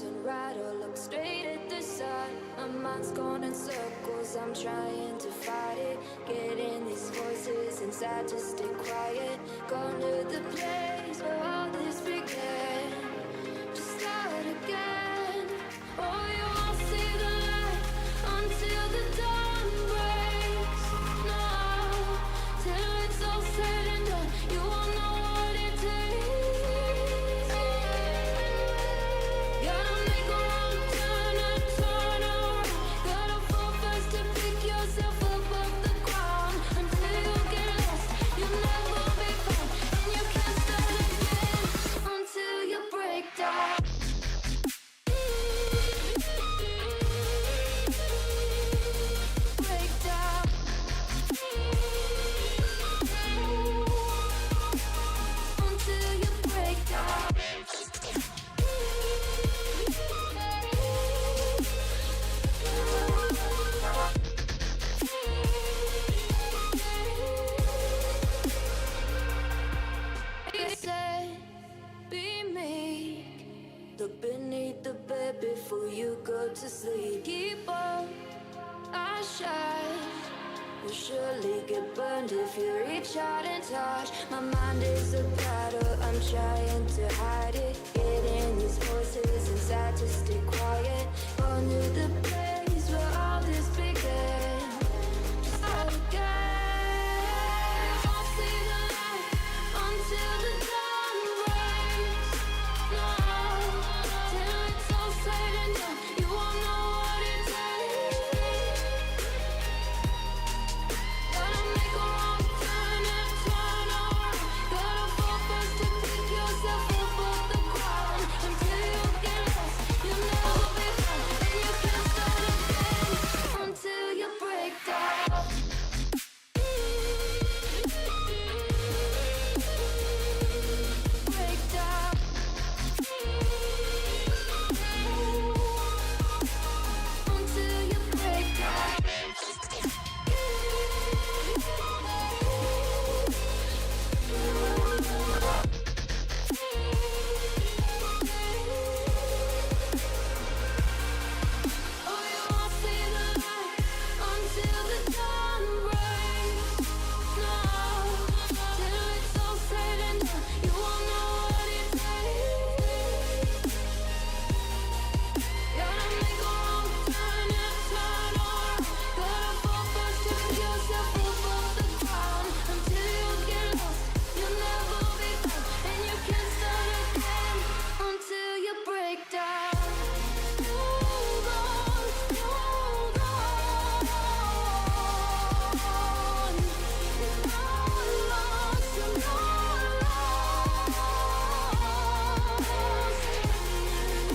turn right or look straight at the sun. My mind's going in circles, I'm trying to fight it. Getting these voices inside to stay quiet. Going to the place where all this began. Just start again. Oh, you won't see the light until the dawn breaks. No, till it's all said and done, you won't know what it takes. Gotta make a wrong turn and turn around. Gotta fall fast to pick yourself up off the ground. Until you get lost, you'll never be found. And you can't start again until you break down. Break down. Until you break down. He said, be meek. Look beneath the bed before you go to sleep. Keep on, I shine. You'll surely get burned if you reach out and touch. My mind is a battle, I'm trying to hide it. Getting these voices inside to stay quiet. Going to the place where all this began. Just start again. You won't see the light until the dawn breaks. No, till it's all said and done, you won't know what it takes. Gotta make a wrong turn and turn around. Gotta fall fast to pick yourself up off the ground. Until you get lost, you'll never be found. And you can't start again until you break down. Break down. Until you break down. Oh, you won't see the light until the dawn breaks. No, till it's all said and done, you won't know what it takes. Gotta make a wrong turn and turn around. Gotta fall fast to pick yourself up off the ground. Until you get lost, you'll never be found. And you can't start again until you break down. Hold on, hold on. You're not lost, you're not lost.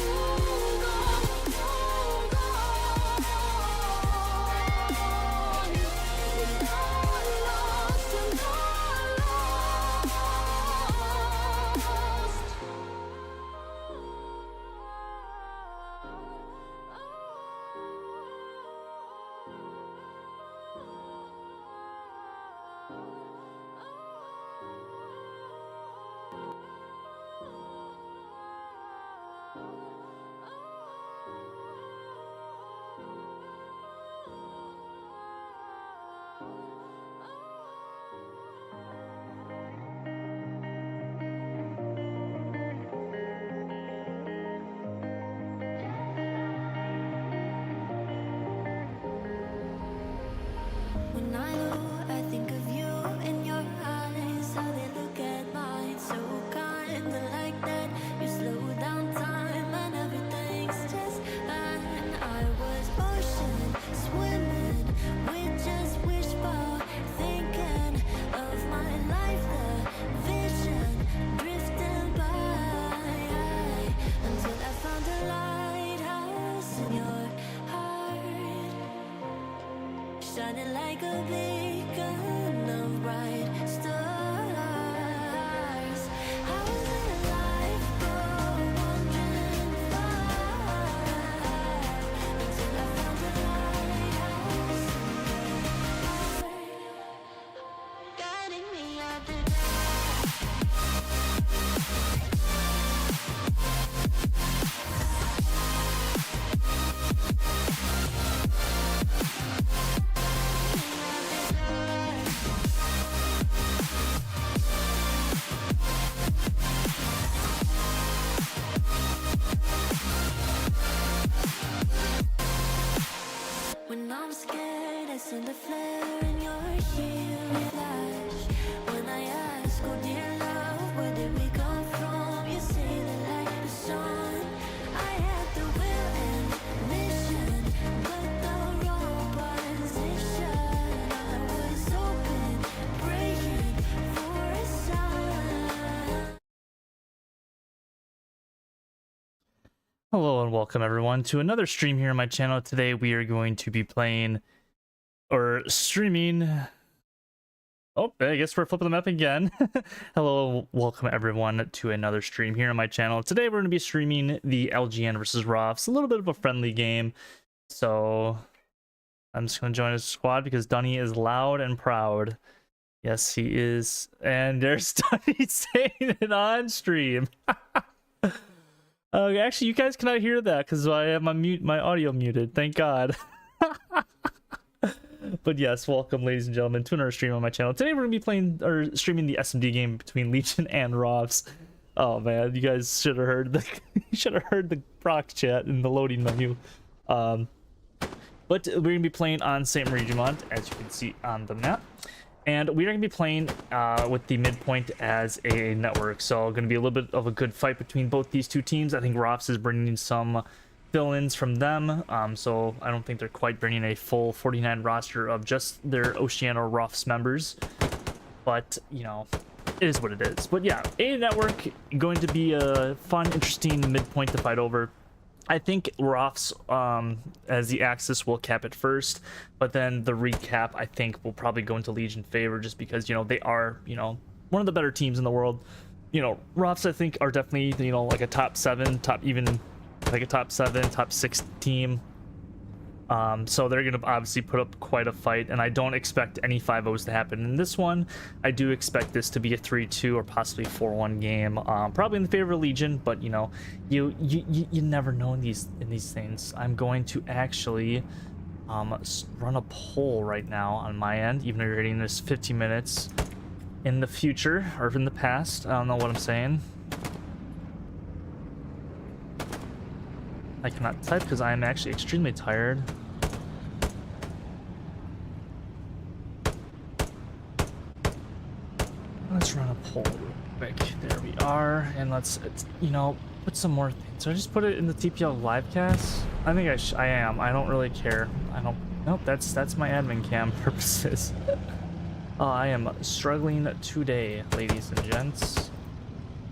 Hold on, hold on. You're not lost, you're When I look, I think of you and your eyes, how they look at mine, so kinda like that. You slow down time and everything's just fine. I was ocean swimming with just wishful thinking of my life, the vision drifting by, until I found a lighthouse in your heart, shining like a beacon of bright stars. I was in a lifeboat wandering far, until I found a lighthouse in your heart, guiding me out the dark. When I'm scared, I send a flare and you're here with flash. When I ask, oh dear love, where did we come from? You say the light is on. I had the will and mission, but the wrong position. I was open, praying for a sign. Hello and welcome everyone to another stream here on my channel. Today we are going to be playing or streaming. Oh, I guess we're flipping the map again. Hello, welcome everyone to another stream here on my channel. Today we're going to be streaming the LGN versus ROFS, a little bit of a friendly game. So I'm just going to join his squad because Dunny is loud and proud. Yes, he is. And there's Dunny saying it on stream. Actually, you guys cannot hear that because I have my audio muted. Thank God. But yes, welcome, ladies and gentlemen, to another stream on my channel. Today we're gonna be playing or streaming the SMD game between Legion and ROFS. Oh man, you guys should have heard the proc chat in the loading menu. But we're gonna be playing on St. Marie Dumont, as you can see on the map. And we're going to be playing with the midpoint as a network. So going to be a little bit of a good fight between both these two teams. I think ROFS is bringing some fill-ins from them. So I don't think they're quite bringing a full 49 roster of just their Oceania ROFS members. But, you know, it is what it is. But yeah, a network going to be a fun, interesting midpoint to fight over. I think ROFS as the axis will cap it first, but then the recap I think will probably go into Legion favor just because, you know, they are, you know, one of the better teams in the world. You know, ROFS I think are definitely, you know, like a top 7, top 7, top 6 team. So they're going to obviously put up quite a fight, and I don't expect any 5-0s to happen in this one. I do expect this to be a 3-2 or possibly 4-1 game, probably in the favor of Legion, but you know, you never know in these things. I'm going to actually run a poll right now on my end, even though you're hitting this 15 minutes in the future or in the past. I don't know what I'm saying. I cannot type because I am actually extremely tired. Let's run a poll real quick. There we are, and let's you know, put some more things. So I just put it in the TPL livecast. I think I am. I don't really care. I don't. Nope. That's my admin cam purposes. I am struggling today, ladies and gents.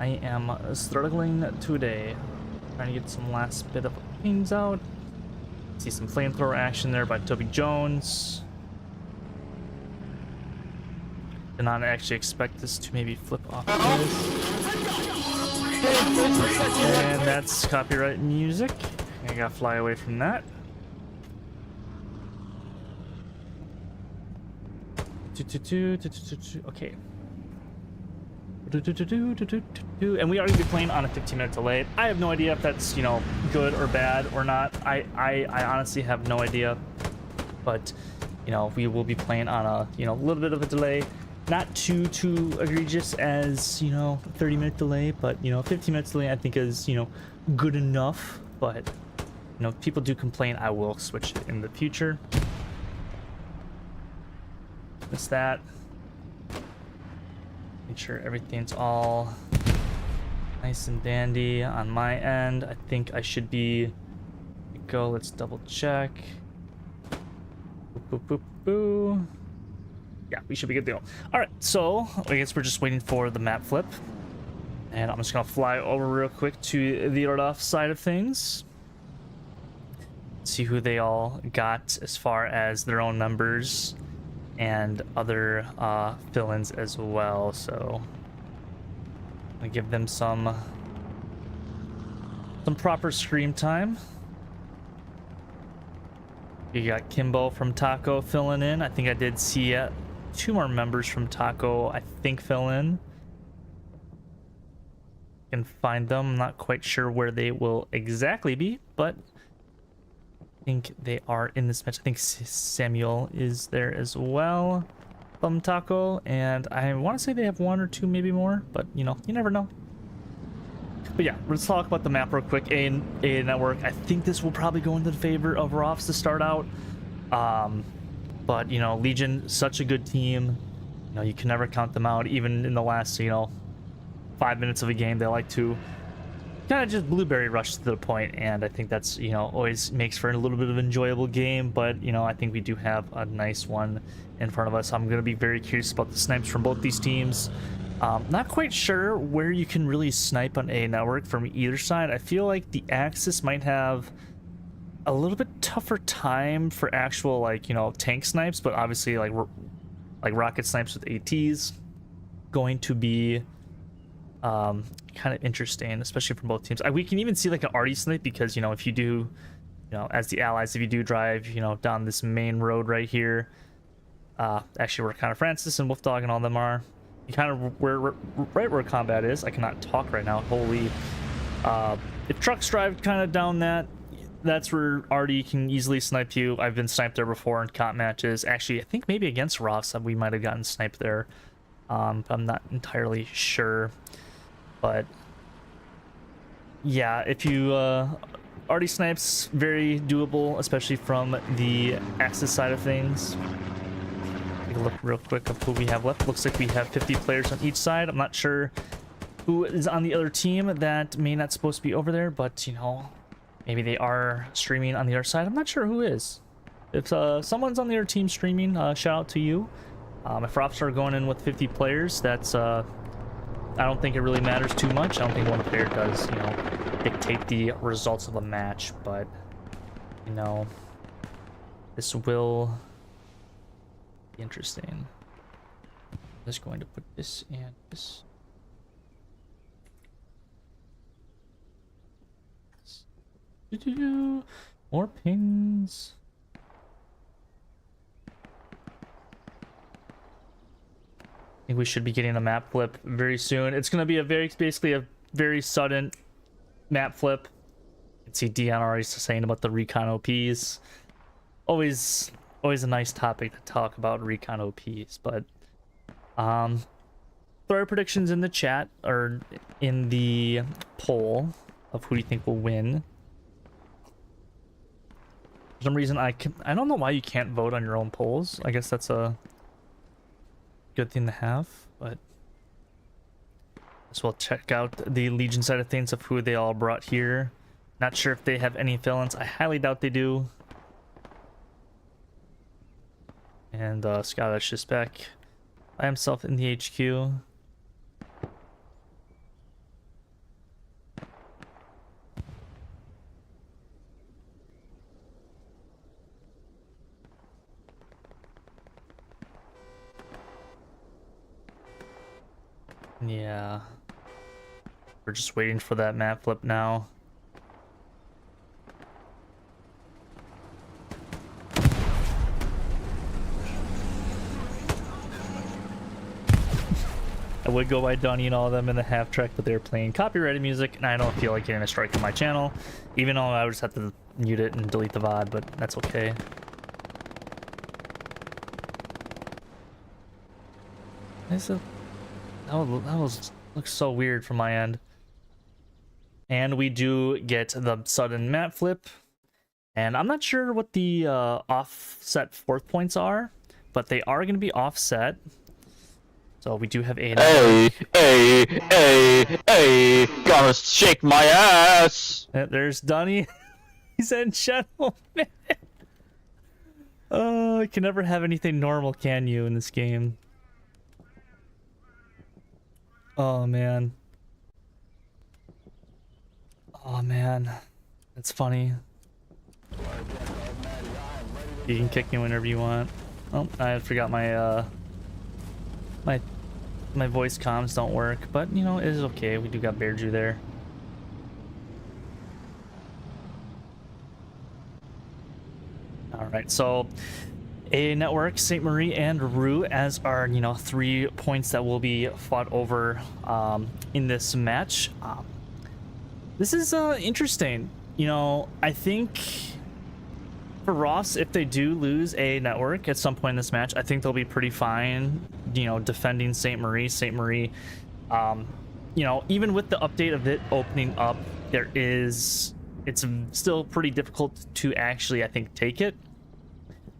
I am struggling today. Trying to get some last bit of things out. See some flamethrower action there by Toby Jones. Did not actually expect this to maybe flip off this. And that's copyright music. I gotta fly away from that. Okay. And we are going to be playing on a 15-minute delay. I have no idea if that's, you know, good or bad or not. I honestly have no idea. But, you know, we will be playing on a, you know, little bit of a delay. Not too egregious as, you know, 30-minute delay, but, you know, 15 minutes delay I think is, you know, good enough. But, you know, if people do complain, I will switch it in the future. Miss that. Make sure everything's all nice and dandy on my end. I think I should be go. Let's double check. Boop, boop, boop, boo. Yeah, we should be good to go. All right, so I guess we're just waiting for the map flip, and I'm just gonna fly over real quick to the ROFS side of things. See who they all got as far as their own members and other fill-ins as well. So I'm gonna give them some proper screen time. You got Kimbo from Taco filling in. I think I did see 2 more members from Taco, I think, fill in. Can find them. I'm not quite sure where they will exactly be, but I think they are in this match. I think Samuel is there as well from Taco, and I want to say they have 1 or 2 maybe more, but you know, you never know. But yeah, let's talk about the map real quick. A network. I think this will probably go into the favor of ROFS to start out. But you know, Legion, such a good team. You know, you can never count them out. Even in the last, you know, 5 minutes of a game, they like to kind of just blueberry rush to the point, and I think that's, you know, always makes for a little bit of an enjoyable game. But you know, I think we do have a nice one in front of us. I'm gonna be very curious about the snipes from both these teams. Not quite sure where you can really snipe on a network from either side. I feel like the Axis might have a little bit tougher time for actual, like, you know, tank snipes, but obviously like rocket snipes with ATs going to be kind of interesting, especially from both teams. We can even see like an arty snipe, because you know, if you do, you know, as the allies, if you do drive, you know, down this main road right here, actually where kind of Francis and Wolfdog and all them are, you kind of right where combat is. I cannot talk right now, holy. If trucks drive kind of down that's where arty can easily snipe you. I've been sniped there before in comp matches. Actually, I think maybe against ROFS we might have gotten sniped there. But I'm not entirely sure. But yeah, if you arty snipes, very doable, especially from the Axis side of things. Take a look real quick of who we have left. Looks like we have 50 players on each side. I'm not sure who is on the other team that may not supposed to be over there, but you know, maybe they are streaming on the other side. I'm not sure who is. If someone's on the other team streaming, shout out to you. If ROFS are going in with 50 players, that's I don't think it really matters too much. I don't think one player does, you know, dictate the results of the match, but you know, this will be interesting. I'm just going to put this and this. More pings. I think we should be getting a map flip very soon. It's going to be basically a very sudden map flip. You can see Dion already saying about the recon OPs. Always a nice topic to talk about, recon OPs. But throw our predictions in the chat or in the poll of who do you think will win. For some reason, I don't know why you can't vote on your own polls. I guess that's a good thing to have, but as well, check out the Legion side of things of who they all brought here. Not sure if they have any fill-ins. I highly doubt they do. And Scottish is back by himself in the HQ. Yeah, we're just waiting for that map flip now. I would go by Donnie and all of them in the half track, but they're playing copyrighted music, and I don't feel like getting a strike on my channel, even though I would just have to mute it and delete the VOD, but that's okay. That looks so weird from my end. And we do get the sudden map flip. And I'm not sure what the offset fourth points are, but they are going to be offset. So we do have a... Hey, gonna shake my ass! There's Dunny. He's in channel. Oh, you can never have anything normal, can you, in this game? Oh man. Oh man. That's funny. You can kick me whenever you want. Oh, I forgot my my voice comms don't work, but you know, it is okay. We do got Bearju there. Alright, so A network, St. Marie and Rue as our, you know, 3 points that will be fought over in this match. This is interesting. You know, I think for ROFS, if they do lose A network at some point in this match, I think they'll be pretty fine, you know, defending St. Marie. St. Marie, you know, even with the update of it opening up, it's still pretty difficult to actually, I think, take it.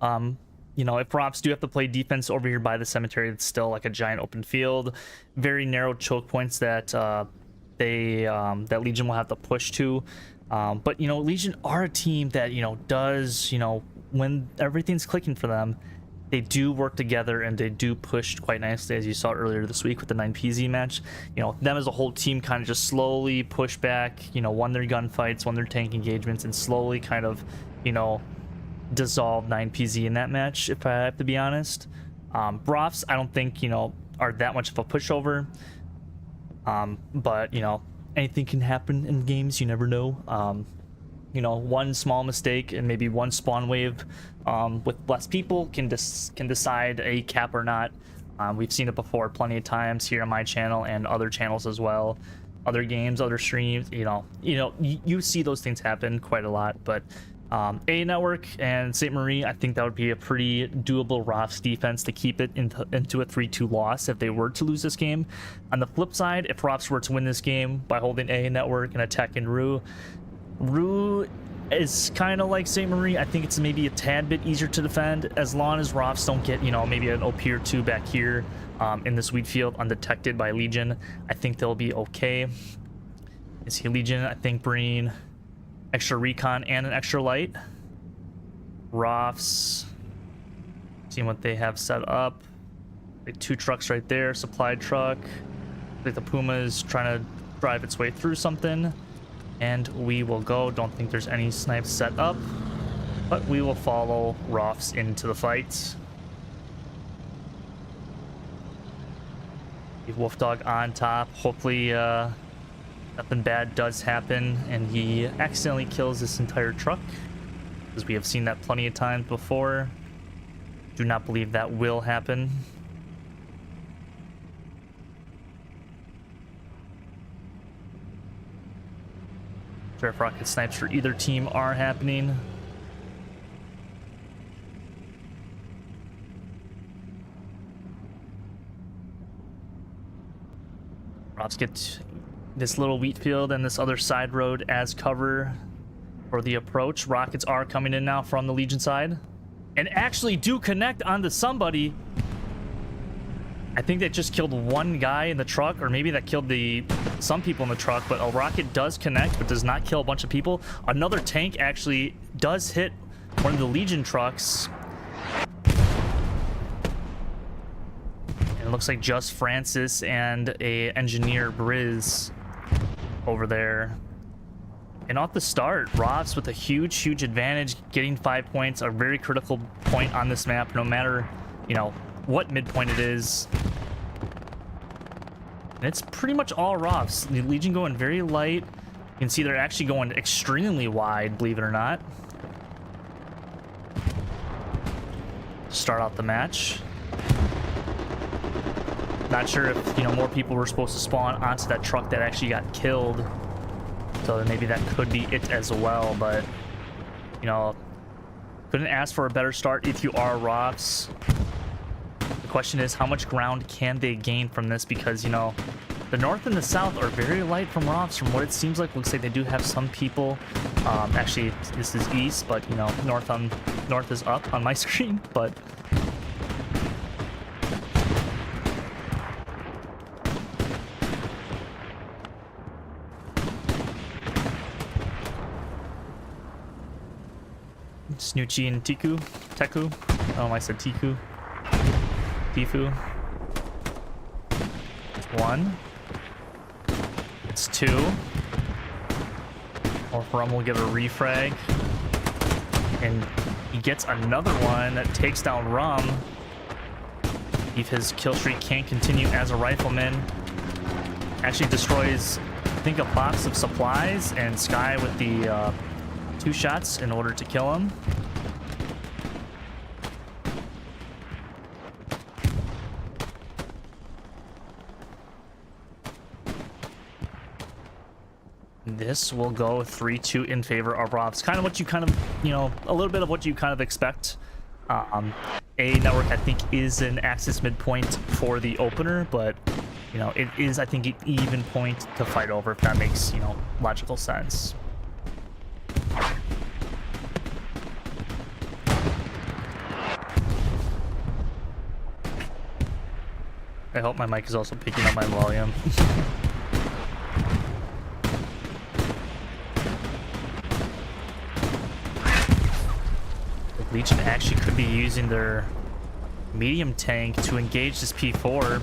You know, if ROFS do have to play defense over here by the cemetery, it's still like a giant open field, very narrow choke points that that Legion will have to push to. But you know, Legion are a team that, you know, does, you know, when everything's clicking for them, they do work together and they do push quite nicely, as you saw earlier this week with the 9PZ match. You know, them as a whole team kind of just slowly push back, you know, won their gunfights, won their tank engagements, and slowly kind of, you know, dissolve 9PZ in that match, if I have to be honest. ROFS, I don't think, you know, are that much of a pushover. But, you know, anything can happen in games, you never know. You know, one small mistake and maybe one spawn wave with less people can decide a cap or not. We've seen it before plenty of times here on my channel and other channels as well. Other games, other streams, you see those things happen quite a lot. But A Network and St. Marie, I think that would be a pretty doable ROFS defense to keep it into a 3-2 loss if they were to lose this game. On the flip side, if ROFS were to win this game by holding A Network and attacking Rue is kind of like St. Marie. I think it's maybe a tad bit easier to defend as long as ROFS don't get, you know, maybe an OP or two back here in this wheat field undetected by Legion. I think they'll be okay. Is he Legion? I think bring extra recon and an extra light. ROFS, seeing what they have set up. Like 2 trucks right there, supply truck. Like the Puma is trying to drive its way through something. And we will go. Don't think there's any snipes set up, but we will follow ROFS into the fight. Wolf Dog on top. Hopefully nothing bad does happen and he accidentally kills this entire truck, because we have seen that plenty of times before. Do not believe that will happen. Draft rocket snipes for either team are happening. ROFS get this little wheat field and this other side road as cover for the approach. Rockets are coming in now from the Legion side and actually do connect onto somebody. I think that just killed one guy in the truck, or maybe that killed some people in the truck, but a rocket does connect but does not kill a bunch of people. Another tank actually does hit one of the Legion trucks. And it looks like just Francis and a engineer Briz over there. And off the start, ROFS with a huge advantage, getting 5 points, a very critical point on this map, no matter, you know, what midpoint it is. And it's pretty much all ROFS. The Legion going very light. You can see they're actually going extremely wide, believe it or not. Start out the match. Not sure if, you know, more people were supposed to spawn onto that truck that actually got killed. So maybe that could be it as well, but, you know, couldn't ask for a better start if you are ROFS. The question is, how much ground can they gain from this? Because, you know, the north and the south are very light from ROFS. From what it seems like, looks like they do have some people. Actually, this is east, but, you know, north is up on my screen, but. Snoochie and Teku. Oh, I said Tiku. Tifu. It's 1. It's 2. Or Rum will get a refrag. And he gets another one that takes down Rum. If his kill streak can't continue as a rifleman. Actually destroys, I think, a box of supplies, and Sky with the 2 shots in order to kill him. This will go 3-2 in favor of ROFS. Kind of what you you know, a little bit of what you kind of expect. A Network, I think, is an axis midpoint for the opener, but, you know, it is, I think, an even point to fight over, if that makes, you know, logical sense. I hope my mic is also picking up my volume. Legion actually could be using their medium tank to engage this P4.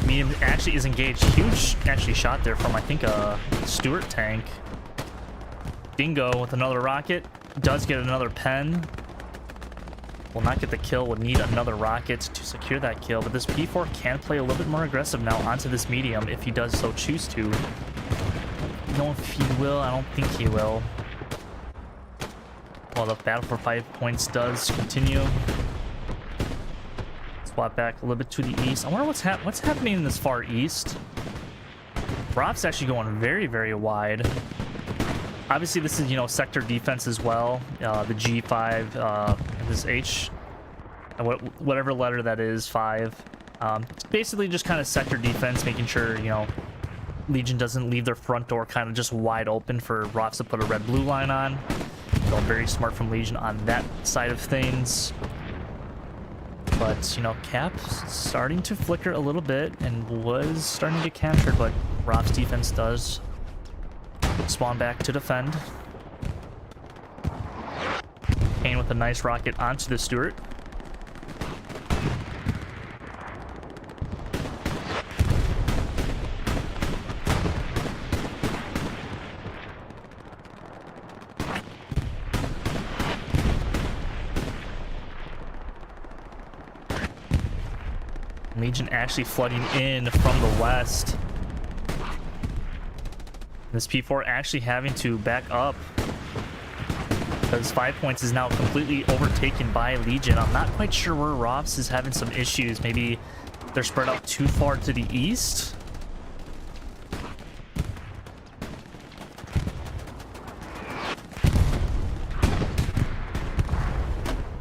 Medium actually is engaged. Huge actually shot there from, I think, a Stuart tank. Dingo with another rocket. Does get another pen. Will not get the kill. Would need another rocket to secure that kill. But this P4 can play a little bit more aggressive now onto this medium if he does so choose to. I don't know if he will. I don't think he will. Well, the battle for 5 points does continue. Swap back a little bit to the east. I wonder what's happening in this far east. ROFS actually going very, very wide. Obviously, this is, you know, sector defense as well. The G5, this H, whatever letter that is, 5. It's basically just kind of sector defense, making sure, you know, Legion doesn't leave their front door kind of just wide open for ROFS to put a red-blue line on. So very smart from Legion on that side of things. But, you know, Cap starting to flicker a little bit and was starting to get captured, but ROFS defense does spawn back to defend. Kane with a nice rocket onto the Stuart. Legion actually flooding in from the west. This P4 actually having to back up because 5 points is now completely overtaken by Legion. I'm not quite sure where ROFS is having some issues. Maybe they're spread out too far to the east.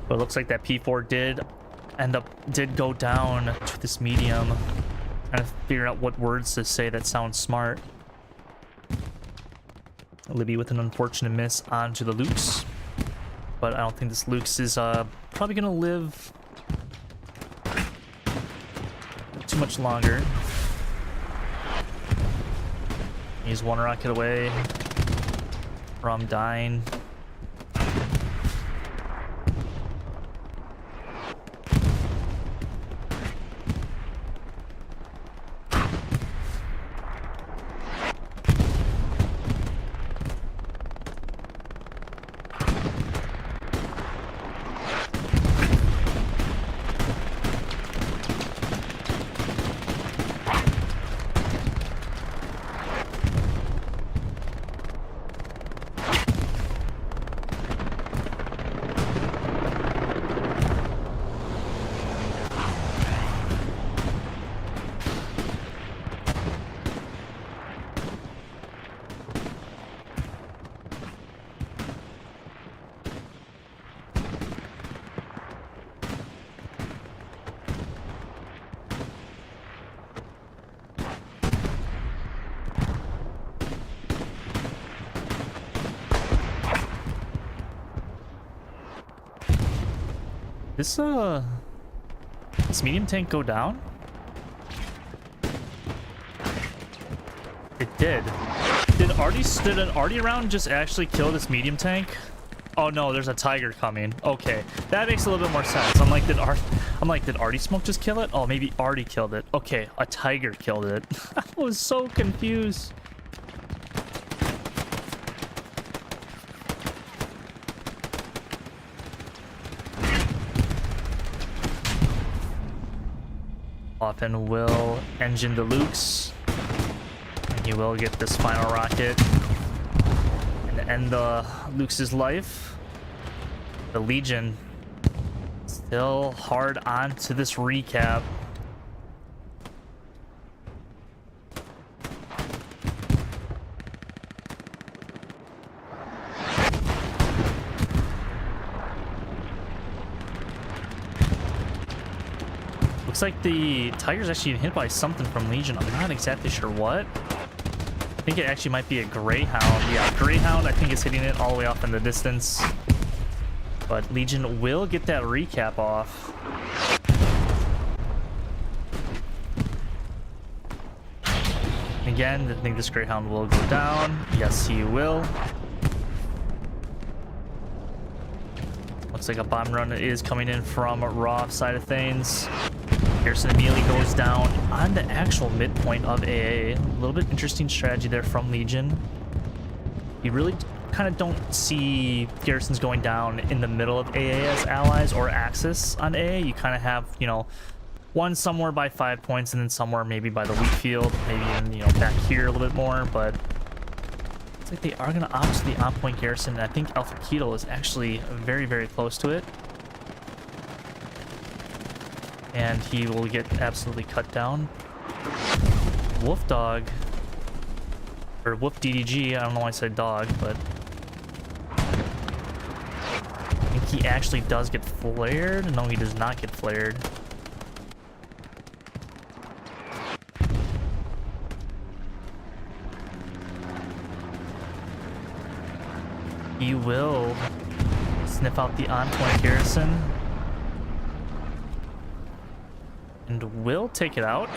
But it looks like that P4 did go down to this medium. Trying to figure out what words to say that sound smart. Libby with an unfortunate miss onto the Lukes, but I don't think this Lukes is probably gonna live too much longer. He's one rocket away from dying. This medium tank go down? It did. Did an arty round just actually kill this medium tank? Oh no, there's a tiger coming. Okay, that makes a little bit more sense. I'm like, did arty smoke just kill it? Oh, maybe arty killed it. Okay, a tiger killed it. I was so confused. And will engine the Lukes, and he will get this final rocket and end the Lukes' life. The Legion still hard on to this recap. Looks like the Tiger's actually getting hit by something from Legion. I'm not exactly sure what. I think it actually might be a Greyhound. Yeah, Greyhound I think is hitting it all the way off in the distance. But Legion will get that recap off. again. I think this Greyhound will go down. Yes, he will. Looks like a bomb run is coming in from ROFS side of things. Garrison immediately goes down on the actual midpoint of AA. A little bit interesting strategy there from Legion. You really kind of don't see garrisons going down in the middle of AA as allies or Axis on AA. You kind of have, you know, one somewhere by 5 points and then somewhere maybe by the wheat field, maybe in, you know, back here a little bit more, but it's like they are going to opt to the on-point garrison. And I think Alpha Keto is actually very, very close to it. And he will get absolutely cut down. Wolf Dog, or Wolf DDG, I don't know why I said dog, but I think he actually does get flared. No, he does not get flared. He will sniff out the on-point garrison and will take it out.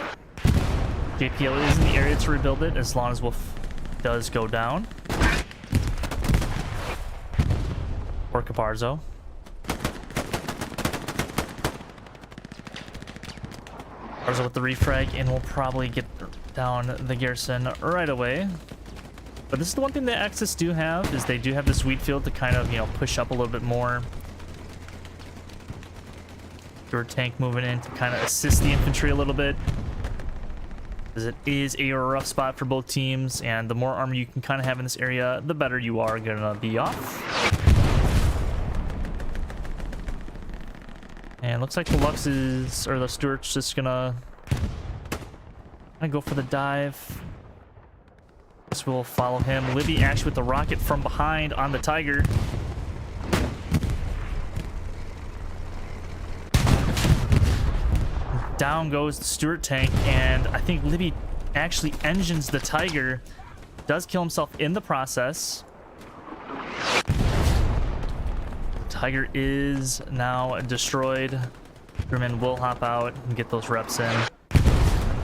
JPL is in the area to rebuild it as long as Wolf does go down. Or Caparzo. Caparzo with the refrag, and we'll probably get down the garrison right away. But this is the one thing that Axis do have, is they do have this wheat field to kind of, you know, push up a little bit more. Your tank moving in to kind of assist the infantry a little bit, as it is a rough spot for both teams, and the more armor you can kind of have in this area, the better you are gonna be off. And looks like the Lux is, or the Stuart's just gonna go for the dive. Guess we'll follow him. Libby actually with the rocket from behind on the Tiger. Down goes the Stuart tank, and I think Libby actually engines the Tiger. Does kill himself in the process. The Tiger is now destroyed. Crewman will hop out and get those reps in.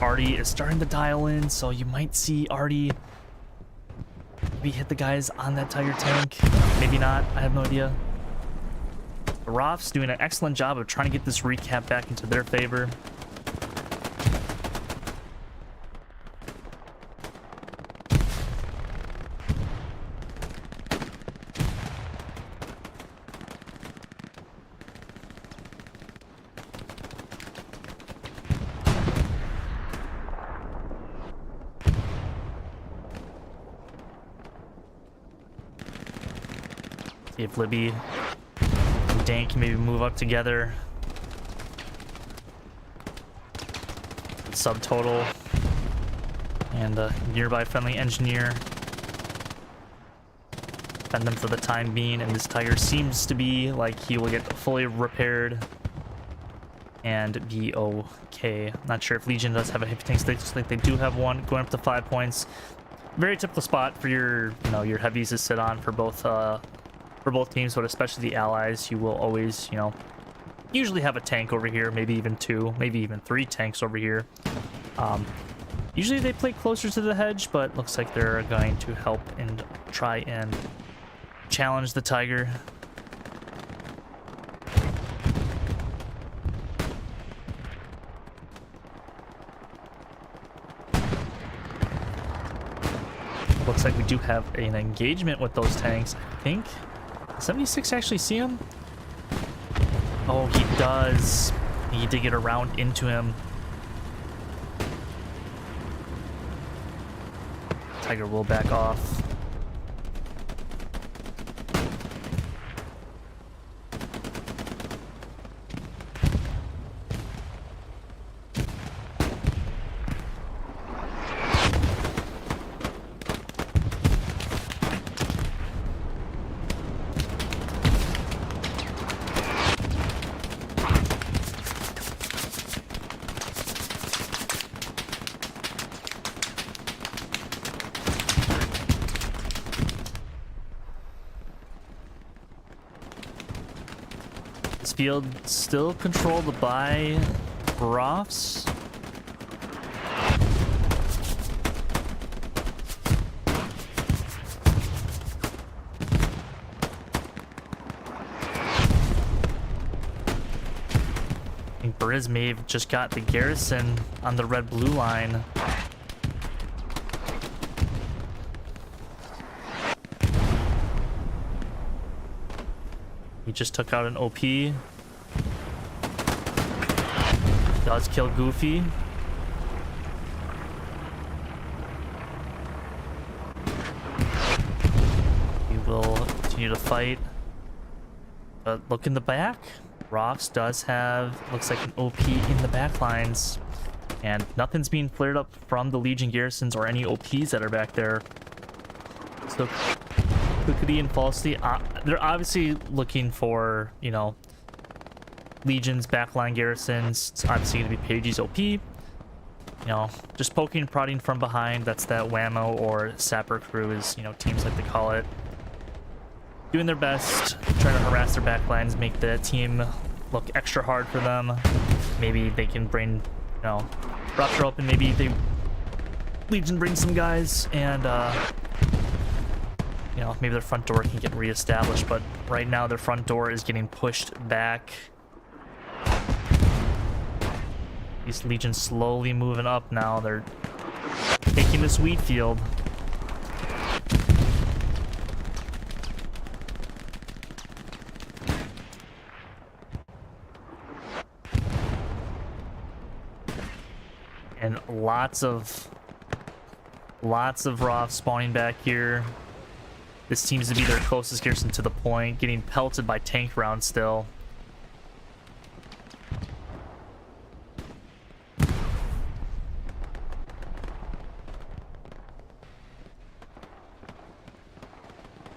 Artie is starting to dial in, so you might see Artie maybe hit the guys on that Tiger tank. Maybe not. I have no idea. The ROFS doing an excellent job of trying to get this recap back into their favor. See if Libby and Dan can maybe move up together. Subtotal and a nearby friendly engineer. Defend them for the time being, and this Tiger seems to be like he will get fully repaired and be okay. Not sure if Legion does have a heavy tank. They just like they do have one going up to 5 points. Very typical spot for your, you know, your heavies to sit on for both teams, but especially the allies. You will always, you know, usually have a tank over here, maybe even 2, maybe even 3 tanks over here. Usually they play closer to the hedge, but looks like they're going to help and try and challenge the Tiger. Looks like we do have an engagement with those tanks, I think. 76 actually see him? Oh, he does. He did get around into him. Tiger will back off. This field still controlled by ROFS. think Briz may have just got the garrison on the red-blue line. He just took out an OP. Does kill Goofy. He will continue to fight. But look in the back. ROFS does have, looks like, an OP in the back lines. And nothing's being flared up from the Legion garrisons or any OPs that are back there. So Quickly and Falsely, they're obviously looking for, you know, Legion's backline garrisons. It's obviously going to be Page's OP. You know, just poking and prodding from behind. That's that Whammo or Sapper crew, is, you know, teams like to call it. Doing their best, trying to harass their backlines, make the team look extra hard for them. Maybe they can bring, you know, rupture open. Maybe they Legion brings some guys and, you know, maybe their front door can get reestablished. But right now, their front door is getting pushed back. These Legions slowly moving up now. They're taking this wheat field. And lots of ROFS spawning back here. This seems to be their closest garrison to the point, getting pelted by tank rounds still.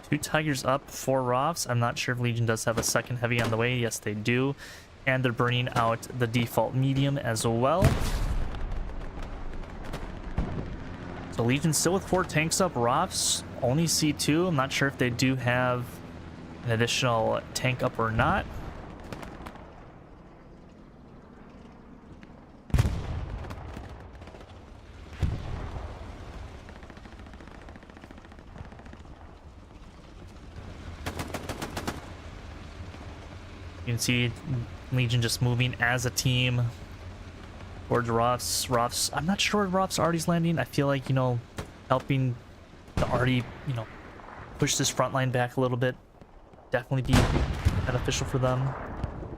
Two Tigers up, 4 ROFS. I'm not sure if Legion does have a second heavy on the way. Yes, they do. And they're burning out the default medium as well. So Legion still with 4 tanks up. ROFS only C2. I'm not sure if they do have an additional tank up or not. You can see Legion just moving as a team towards ROFS. I'm not sure where ROFS Artie's landing. I feel like, you know, helping the Artie, you know, push this front line back a little bit, definitely be beneficial for them.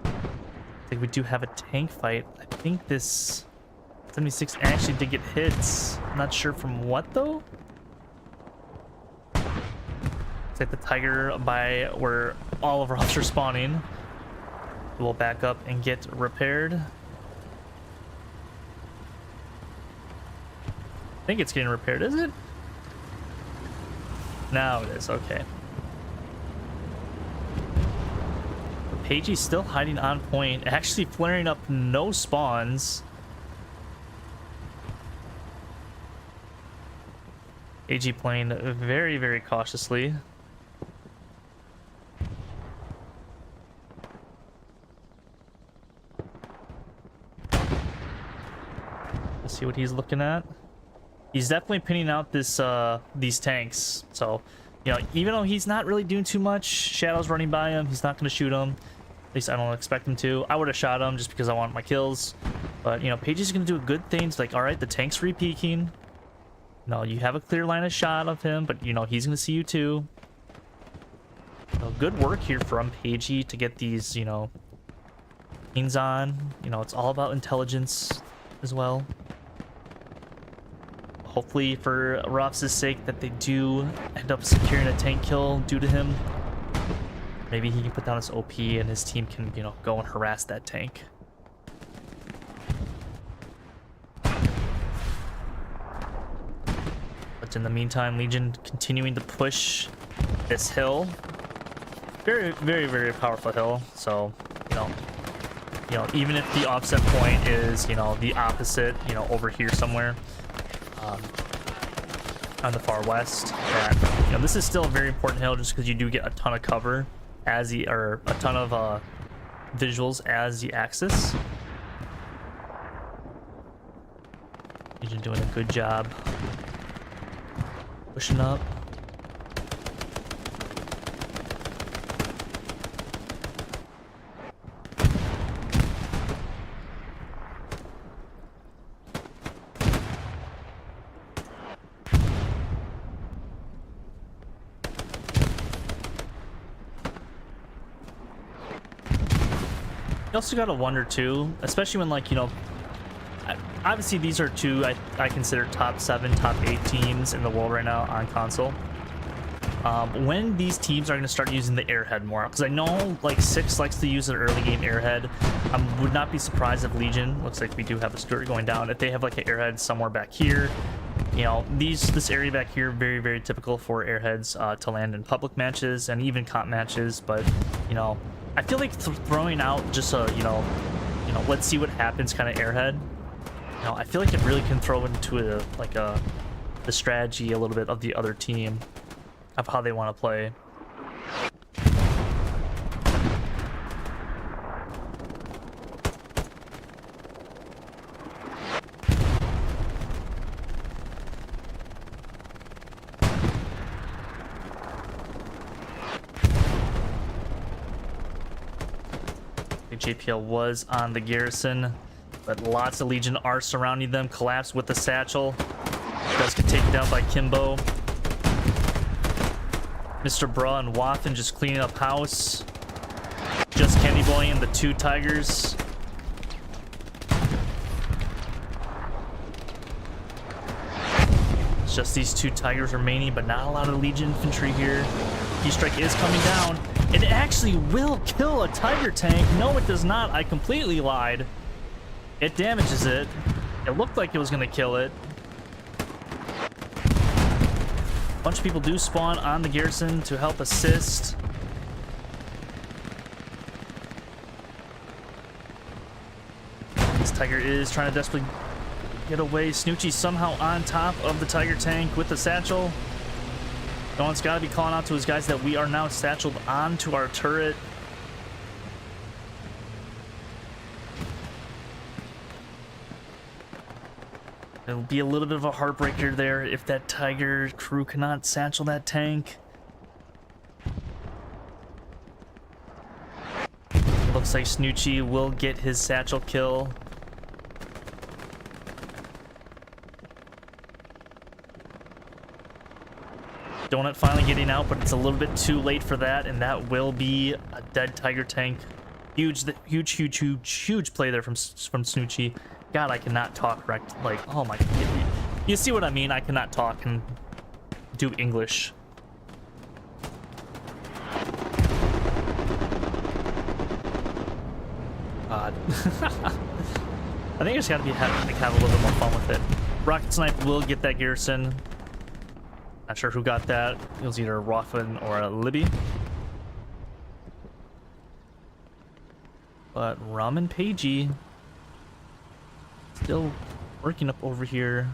I think we do have a tank fight. I think this 76 actually did get hits. I'm not sure from what though. It's like the Tiger by where all of ROFS are spawning. We'll back up and get repaired. I think it's getting repaired, is it? Now it is, okay. Pagey's still hiding on point, actually flaring up no spawns. AG playing very, very cautiously. Let's see what he's looking at. He's definitely pinning out this these tanks. So, you know, even though he's not really doing too much, Shadow's running by him. He's not going to shoot him. At least I don't expect him to. I would have shot him just because I want my kills. But, you know, Paige is going to do a good thing. It's like, all right, the tank's re-peeking. No, you have a clear line of shot of him, but, you know, he's going to see you too. So good work here from Pagey to get these, you know, things on. You know, it's all about intelligence as well. Hopefully for ROFS' sake that they do end up securing a tank kill due to him. Maybe he can put down his OP and his team can, you know, go and harass that tank. But in the meantime, Legion continuing to push this hill. Very, very, very powerful hill. So, you know, even if the offset point is, you know, the opposite, you know, over here somewhere, on the far west, that, you know, this is still a very important hill just because you do get a ton of cover as the, or a ton of visuals as the axis. You're doing a good job pushing up. You also gotta wonder too, especially when, like, you know, obviously these are two I consider top 7, top 8 teams in the world right now on console. When these teams are going to start using the airhead more, because I know like 6 likes to use an early game airhead. I would not be surprised if Legion, looks like we do have a Stuart going down, if they have like an airhead somewhere back here. You know, this area back here, very, very typical for airheads to land in public matches and even comp matches. But, you know, I feel like throwing out just a, you know, let's see what happens kind of airhead. You know, I feel like it really can throw into the strategy a little bit of the other team of how they want to play. The JPL was on the garrison, but lots of Legion are surrounding them. Collapse with the satchel. Does get taken down by Kimbo. Mr. Bra and Wathen just cleaning up house. Just Candy Boy and the 2 Tigers. It's just these 2 Tigers remaining, but not a lot of Legion infantry here. Keystrike is coming down. It actually will kill a Tiger tank. No, it does not. I completely lied. It damages it. It looked like it was going to kill it. A bunch of people do spawn on the garrison to help assist. This Tiger is trying to desperately get away. Snoochie somehow on top of the Tiger tank with the satchel. No one's got to be calling out to his guys that we are now satcheled onto our turret. It'll be a little bit of a heartbreaker there if that Tiger crew cannot satchel that tank. Looks like Snoochie will get his satchel kill. Donut finally getting out, but it's a little bit too late for that, and that will be a dead Tiger tank. Huge play there from Snoochie. God, I cannot talk correct. Like, oh my, you see what I mean? I cannot talk and do English. God. I think I just gotta have a little bit more fun with it. Rocket Snipe will get that garrison. Not sure who got that. It was either Roffin or Libby. But Rum and Pagey still working up over here.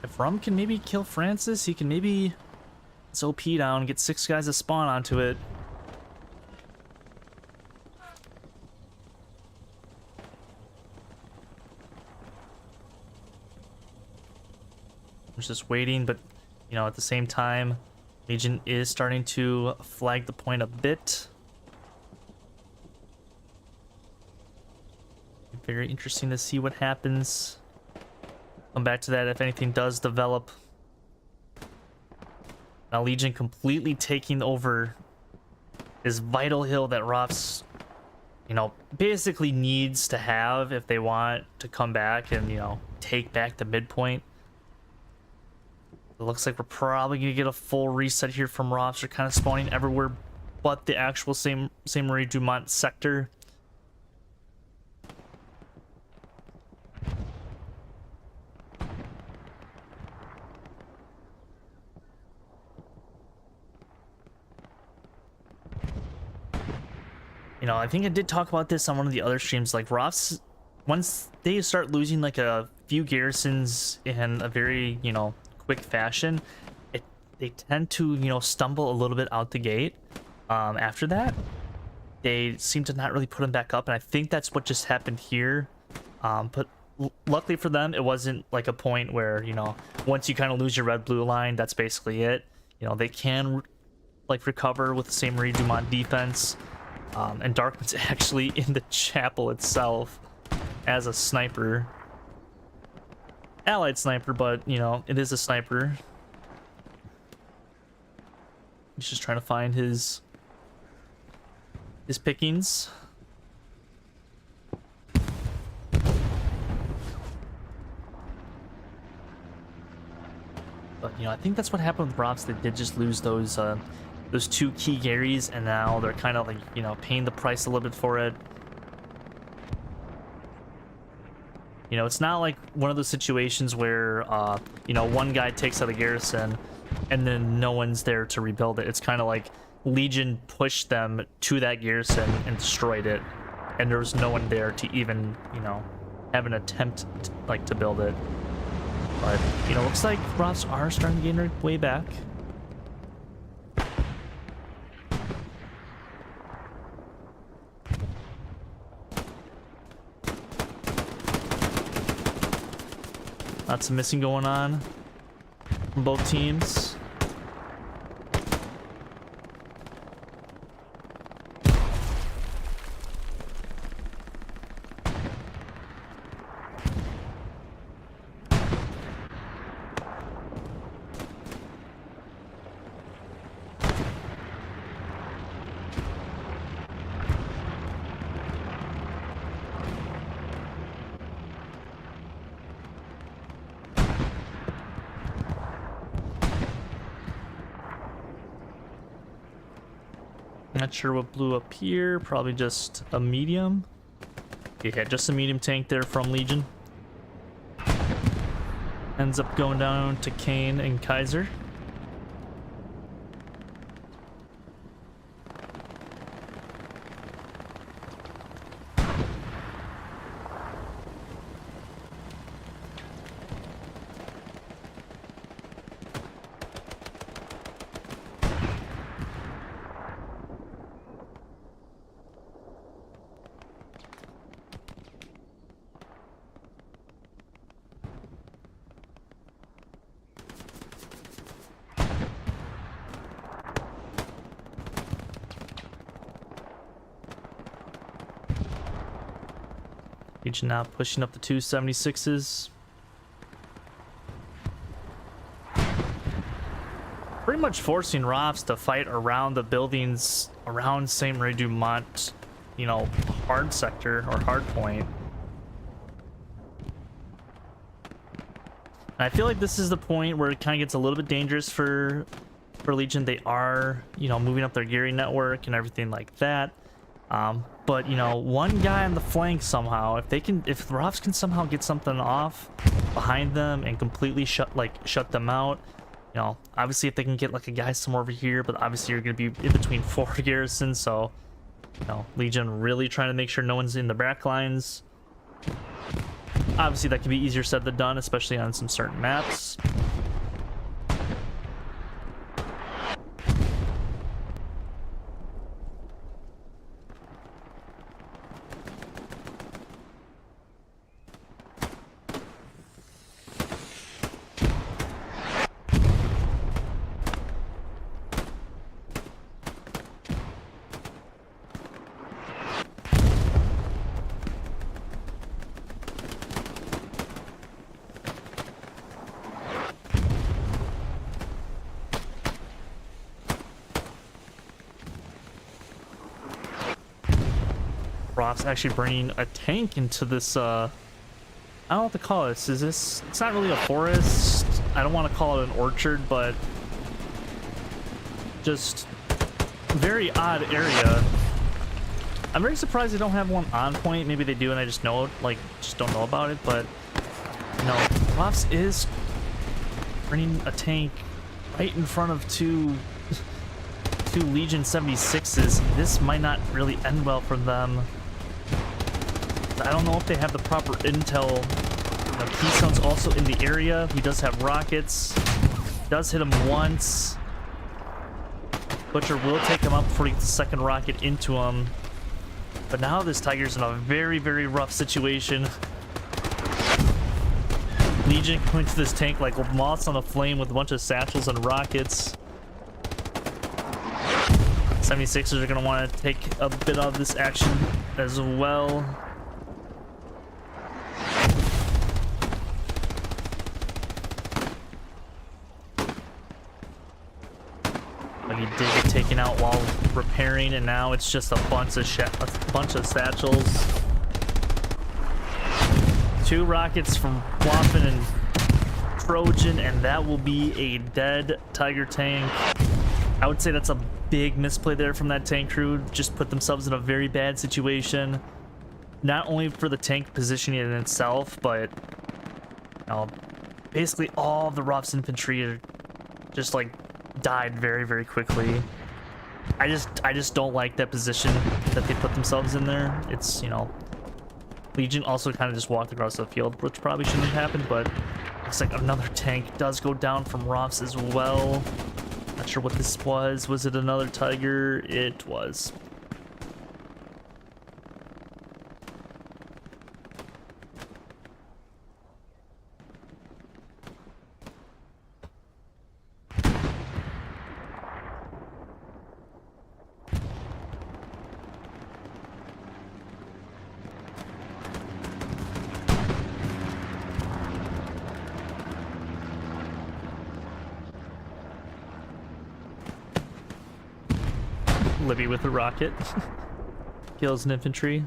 If Rum can maybe kill Francis, he can maybe OP down, get 6 guys to spawn onto it. I'm just waiting, but you know, at the same time, Legion is starting to flag the point a bit. Very interesting to see what happens. Come back to that if anything does develop. Now Legion completely taking over this vital hill that ROFS, you know, basically needs to have if they want to come back and, you know, take back the midpoint. It looks like we're probably gonna get a full reset here from ROFS. They're kind of spawning everywhere but the actual same Marie Dumont sector. You know, I think I did talk about this on one of the other streams. Like, ROFS, once they start losing like a few garrisons in a very, you know, quick fashion, they tend to, you know, stumble a little bit out the gate. After that, they seem to not really put them back up, and I think that's what just happened here. But luckily for them, it wasn't like a point where, you know, once you kind of lose your red-blue line, that's basically it. You know, they can like recover with the same Marie Dumont defense. And Darkman's actually in the chapel itself as a sniper. Allied sniper, but, you know, it is a sniper. He's just trying to find his pickings. But you know, I think that's what happened with ROFS. They did just lose those 2 key Garys, and now they're kind of like, you know, paying the price a little bit for it. You know, it's not like one of those situations where you know, one guy takes out a garrison and then no one's there to rebuild it. It's kind of like Legion pushed them to that garrison and destroyed it, and there was no one there to even, you know, have an attempt to build it. But you know, looks like ROFs are starting to gain their way back. Lots of missing going on from both teams. Not sure what blew up here. Probably just a medium. Yeah, just a medium tank there from Legion. Ends up going down to Kane and Kaiser. Legion now pushing up the 276s. Pretty much forcing ROFs to fight around the buildings around Saint Marie du Mont, you know, hard sector or hard point. And I feel like this is the point where it kind of gets a little bit dangerous for Legion. They are, you know, moving up their Gary network and everything like that. But you know, one guy on the flank somehow, if ROFs can somehow get something off behind them and completely shut them out, you know, obviously if they can get like a guy somewhere over here, but obviously you're going to be in between 4 garrisons, so you know, Legion really trying to make sure no one's in the back lines. Obviously that can be easier said than done, especially on some certain maps. ROFs actually bringing a tank into this, I don't know what to call this. It's not really a forest. I don't want to call it an orchard, but just very odd area. I'm very surprised they don't have one on point. Maybe they do and I just know it, like, just don't know about it, but you know, ROFs is bringing a tank right in front of two Legion 76s. This might not really end well for them. I don't know if they have the proper intel. You know, Keystone's also in the area. He does have rockets. Does hit him once. Butcher will take him up before he gets the second rocket into him. But now this Tiger's in a very, very rough situation. Legion going to this tank like moths on a flame with a bunch of satchels and rockets. 76ers are going to want to take a bit of this action as well. But he did get taken out while repairing, and now it's just a bunch of satchels. 2 rockets from Waffen and Trojan, and that will be a dead Tiger tank. I would say that's a big misplay there from that tank crew. Just put themselves in a very bad situation. Not only for the tank positioning in itself, but you know, basically all the ROFS infantry are just like died very, very quickly. I just don't like that position that they put themselves in there. It's, you know, Legion also kind of just walked across the field, which probably shouldn't have happened, but looks like another tank does go down from ROFS as well. Not sure what this was. Was it another Tiger? It was. Libby with a rocket. Kills an infantry.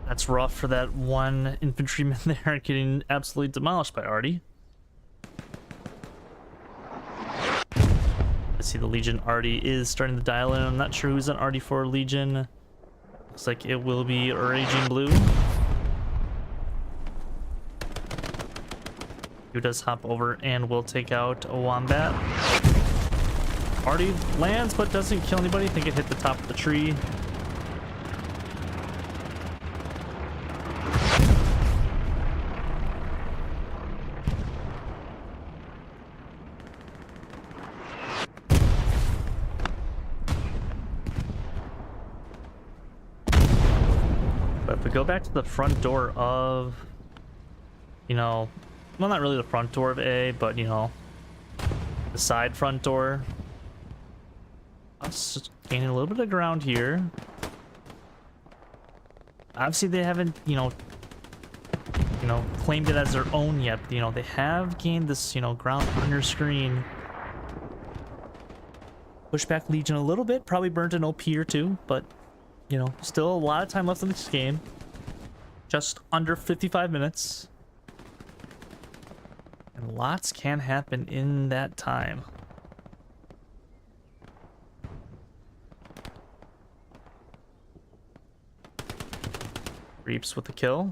That's rough for that one infantryman there getting absolutely demolished by Artie. I see the Legion Artie is starting to dial in. I'm not sure who's on Artie for Legion. Looks like it will be Raging Blue. Who does hop over and will take out a Wombat. Artie lands but doesn't kill anybody. I think it hit the top of the tree. If we go back to the front door of, you know, well, not really the front door of A, but, you know, the side front door. Us just gaining a little bit of ground here. Obviously, they haven't, you know, claimed it as their own yet. But, you know, they have gained this, you know, ground on your screen. Push back Legion a little bit. Probably burned an OP or two, but, you know, still a lot of time left in this game. Just under 55 minutes. And lots can happen in that time. Reaps with the kill.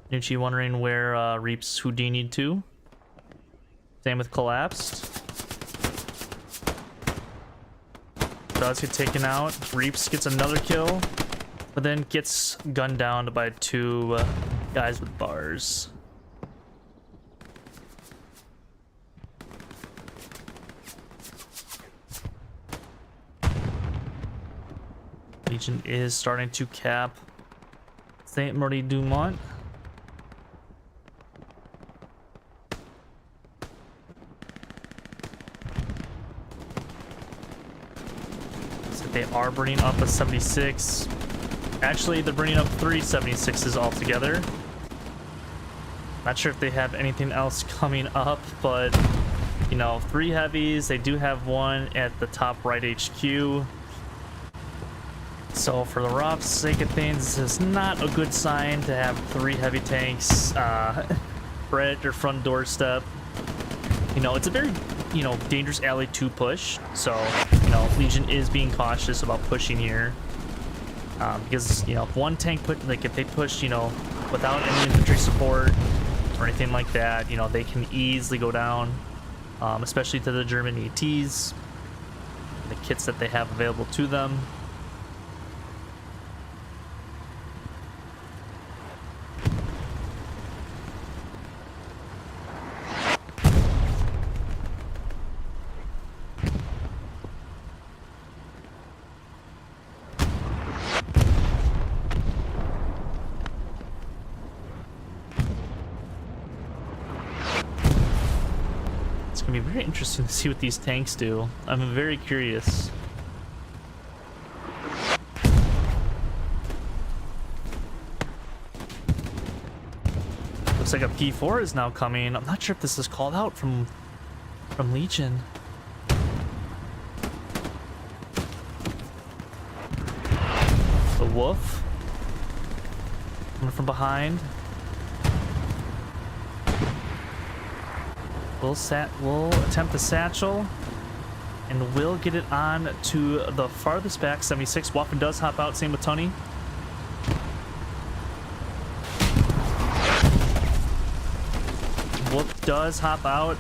Nucci wondering where Reaps Houdini'd to. Same with Collapsed. Does get taken out. Reaps gets another kill, but then gets gunned down by two guys with bars. Legion is starting to cap Saint Marie Dumont. They are bringing up a 76. Actually, they're bringing up 3 76s altogether. Not sure if they have anything else coming up, but, you know, 3 heavies. They do have one at the top right HQ. So for the ROFS sake of things, this is not a good sign to have 3 heavy tanks right at your front doorstep. You know, it's a very, you know, dangerous alley to push. So, you know, Legion is being cautious about pushing here. Because, you know, if one tank if they push, you know, without any infantry support or anything like that, you know, they can easily go down. Especially to the German ETs, the kits that they have available to them. very interesting to see what these tanks do. I'm very curious. Looks like a P4 is now coming. I'm not sure if this is called out from Legion. The Wolf coming from behind. We'll attempt the satchel, and we'll get it on to the farthest back. 76 Waffen does hop out. Same with Tony. Wolf does hop out.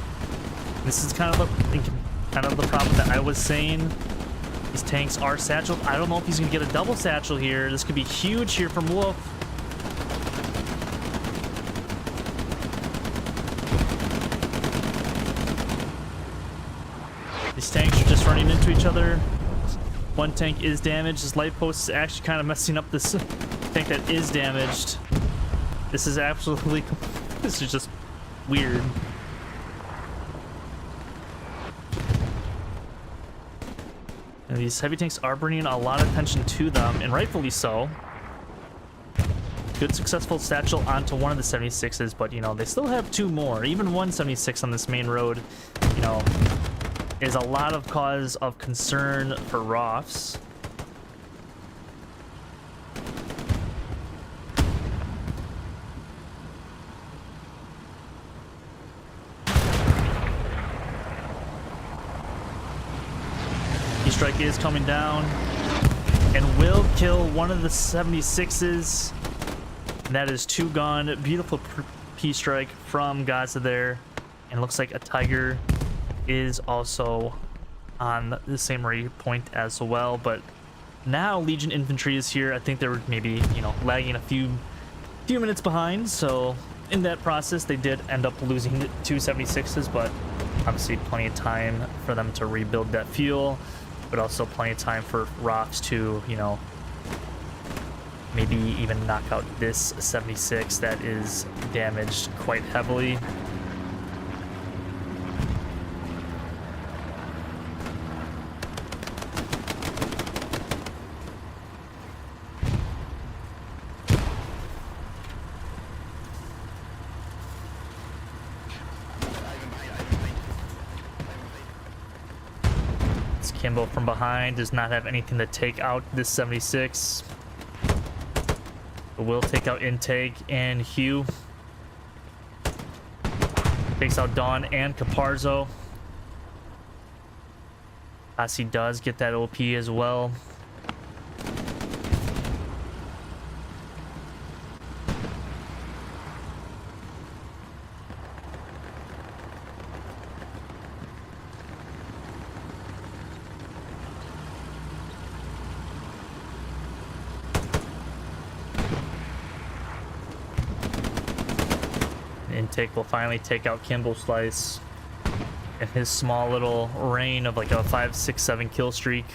This is kind of the problem that I was saying. These tanks are satcheled. I don't know if he's gonna get a double satchel here. This could be huge here from Wolf. These tanks are just running into each other. One tank is damaged. His light post is actually kind of messing up this tank that is damaged. This is absolutely... This is just weird. And these heavy tanks are bringing a lot of attention to them, and rightfully so. Good successful satchel onto one of the 76s, but, you know, they still have two more. Even 176 on this main road, you know, is a lot of cause of concern for ROFS. Strike is coming down and will kill one of the 76s. And that is two gone. Beautiful P-strike from Gaza there. And it looks like a Tiger is also on the same point as well. But now Legion infantry is here. I think they were maybe, you know, lagging a few minutes behind. So in that process, they did end up losing the two 76s, but obviously plenty of time for them to rebuild that fuel. But also plenty of time for ROFS to, you know, maybe even knock out this 76 that is damaged quite heavily. Kimbo from behind does not have anything to take out this 76. But will take out Intake and Hugh. Takes out Dawn and Caparzo. Asi does get that OP as well. Intake will finally take out Kimbo Slice and his small little reign of like a 5, 6, 7 kill streak.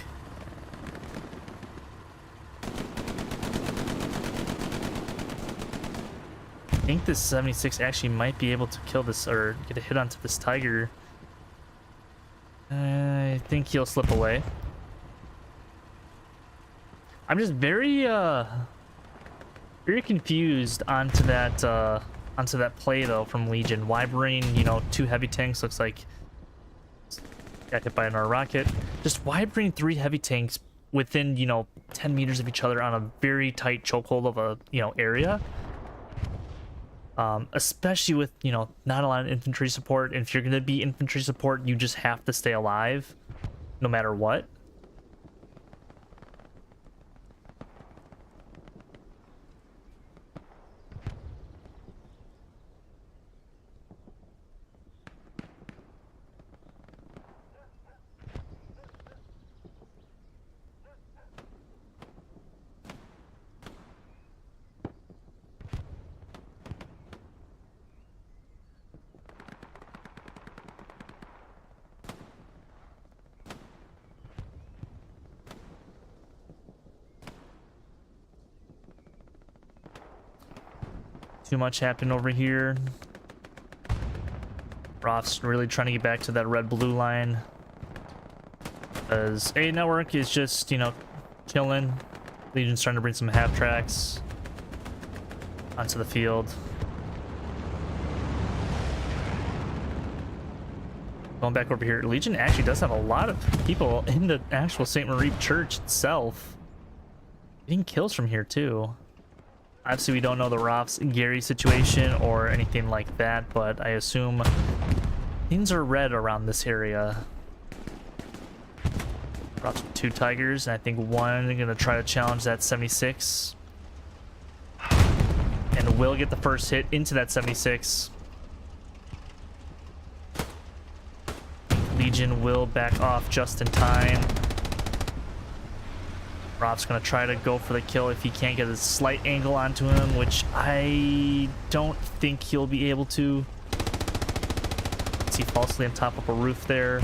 I think this 76 actually might be able to kill this or get a hit onto this Tiger. I think he'll slip away. I'm just very confused onto that play though from Legion. Why bring, you know, two heavy tanks? Looks like got hit by another rocket. Just why bring three heavy tanks within, you know, 10 meters of each other on a very tight chokehold of a, you know, area? Especially with, you know, not a lot of infantry support. And if you're going to be infantry support, you just have to stay alive no matter what. Too much happened over here. ROFS really trying to get back to that red-blue line. Because A network is just, you know, killing. Legion's trying to bring some half tracks onto the field. Going back over here, Legion actually does have a lot of people in the actual St. Marie Church itself. Getting kills from here too. Obviously, we don't know the ROFS Gary situation or anything like that, but I assume things are red around this area. ROFS with 2 Tigers, and I think one gonna try to challenge that 76. And will get the first hit into that 76. Legion will back off just in time. ROF's gonna try to go for the kill if he can't get a slight angle onto him, which I don't think he'll be able to. See falsely on top of a roof there.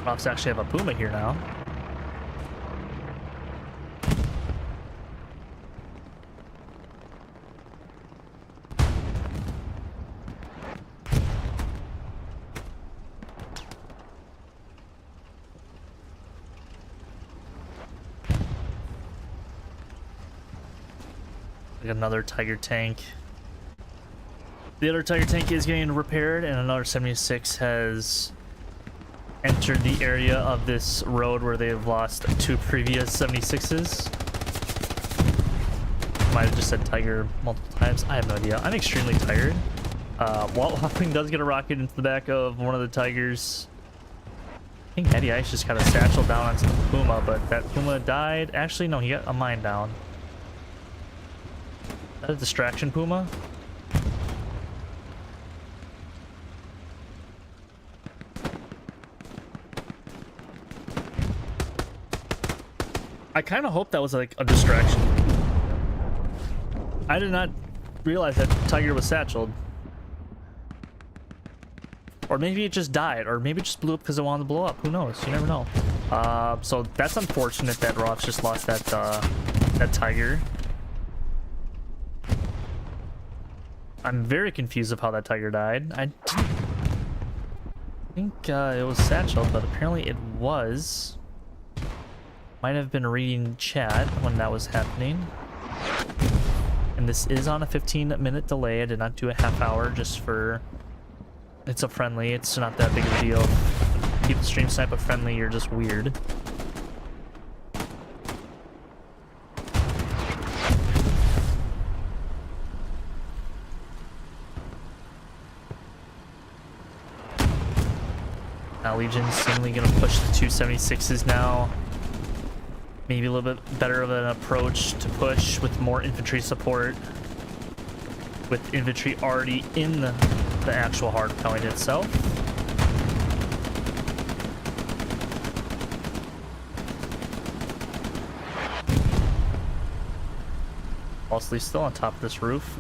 ROFs actually have a Puma here now. Like another Tiger tank. The other Tiger tank is getting repaired, and another 76 has entered the area of this road where they've lost 2 previous 76s. Might have just said Tiger multiple times. I have no idea. I'm extremely tired. Walt Hopping does get a rocket into the back of one of the Tigers. I think Eddie Ice just got a satchel down onto the Puma, but that Puma died. Actually, no, he got a mine down. Is that a distraction Puma? I kind of hope that was like a distraction. I did not realize that Tiger was satcheled. Or maybe it just died, or maybe it just blew up because it wanted to blow up. Who knows? You never know. So that's unfortunate that ROFS just lost that that Tiger. I'm very confused of how that Tiger died. I think it was satcheled, but apparently it was. Might have been reading chat when that was happening. And this is on a 15-minute delay. I did not do a half hour just for... It's a friendly. It's not that big of a deal. Keep the stream snipe a friendly, you're just weird. Now Legion's seemingly going to push the 276s now. Maybe a little bit better of an approach to push with more infantry support. With infantry already in the actual hard point itself. Falsely still on top of this roof.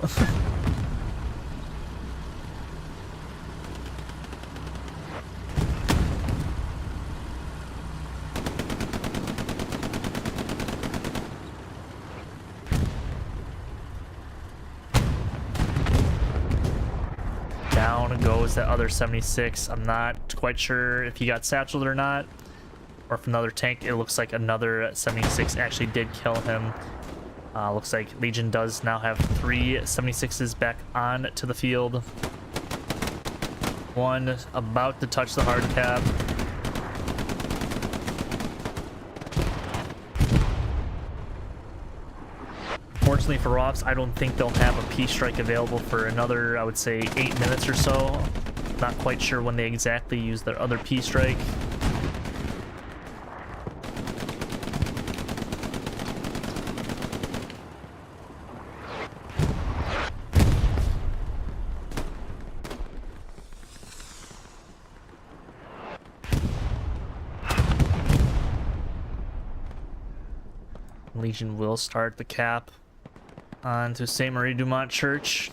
Goes that other 76. I'm not quite sure if he got satcheled or not, or if another tank. It looks like another 76 actually did kill him. Looks like Legion does now have 3 76s back on to the field. One about to touch the hard cap. Fortunately for ROFS, I don't think they'll have a P-strike available for another, I would say, 8 minutes or so. Not quite sure when they exactly use their other P-strike. Legion will start the cap onto St. Marie Dumont Church.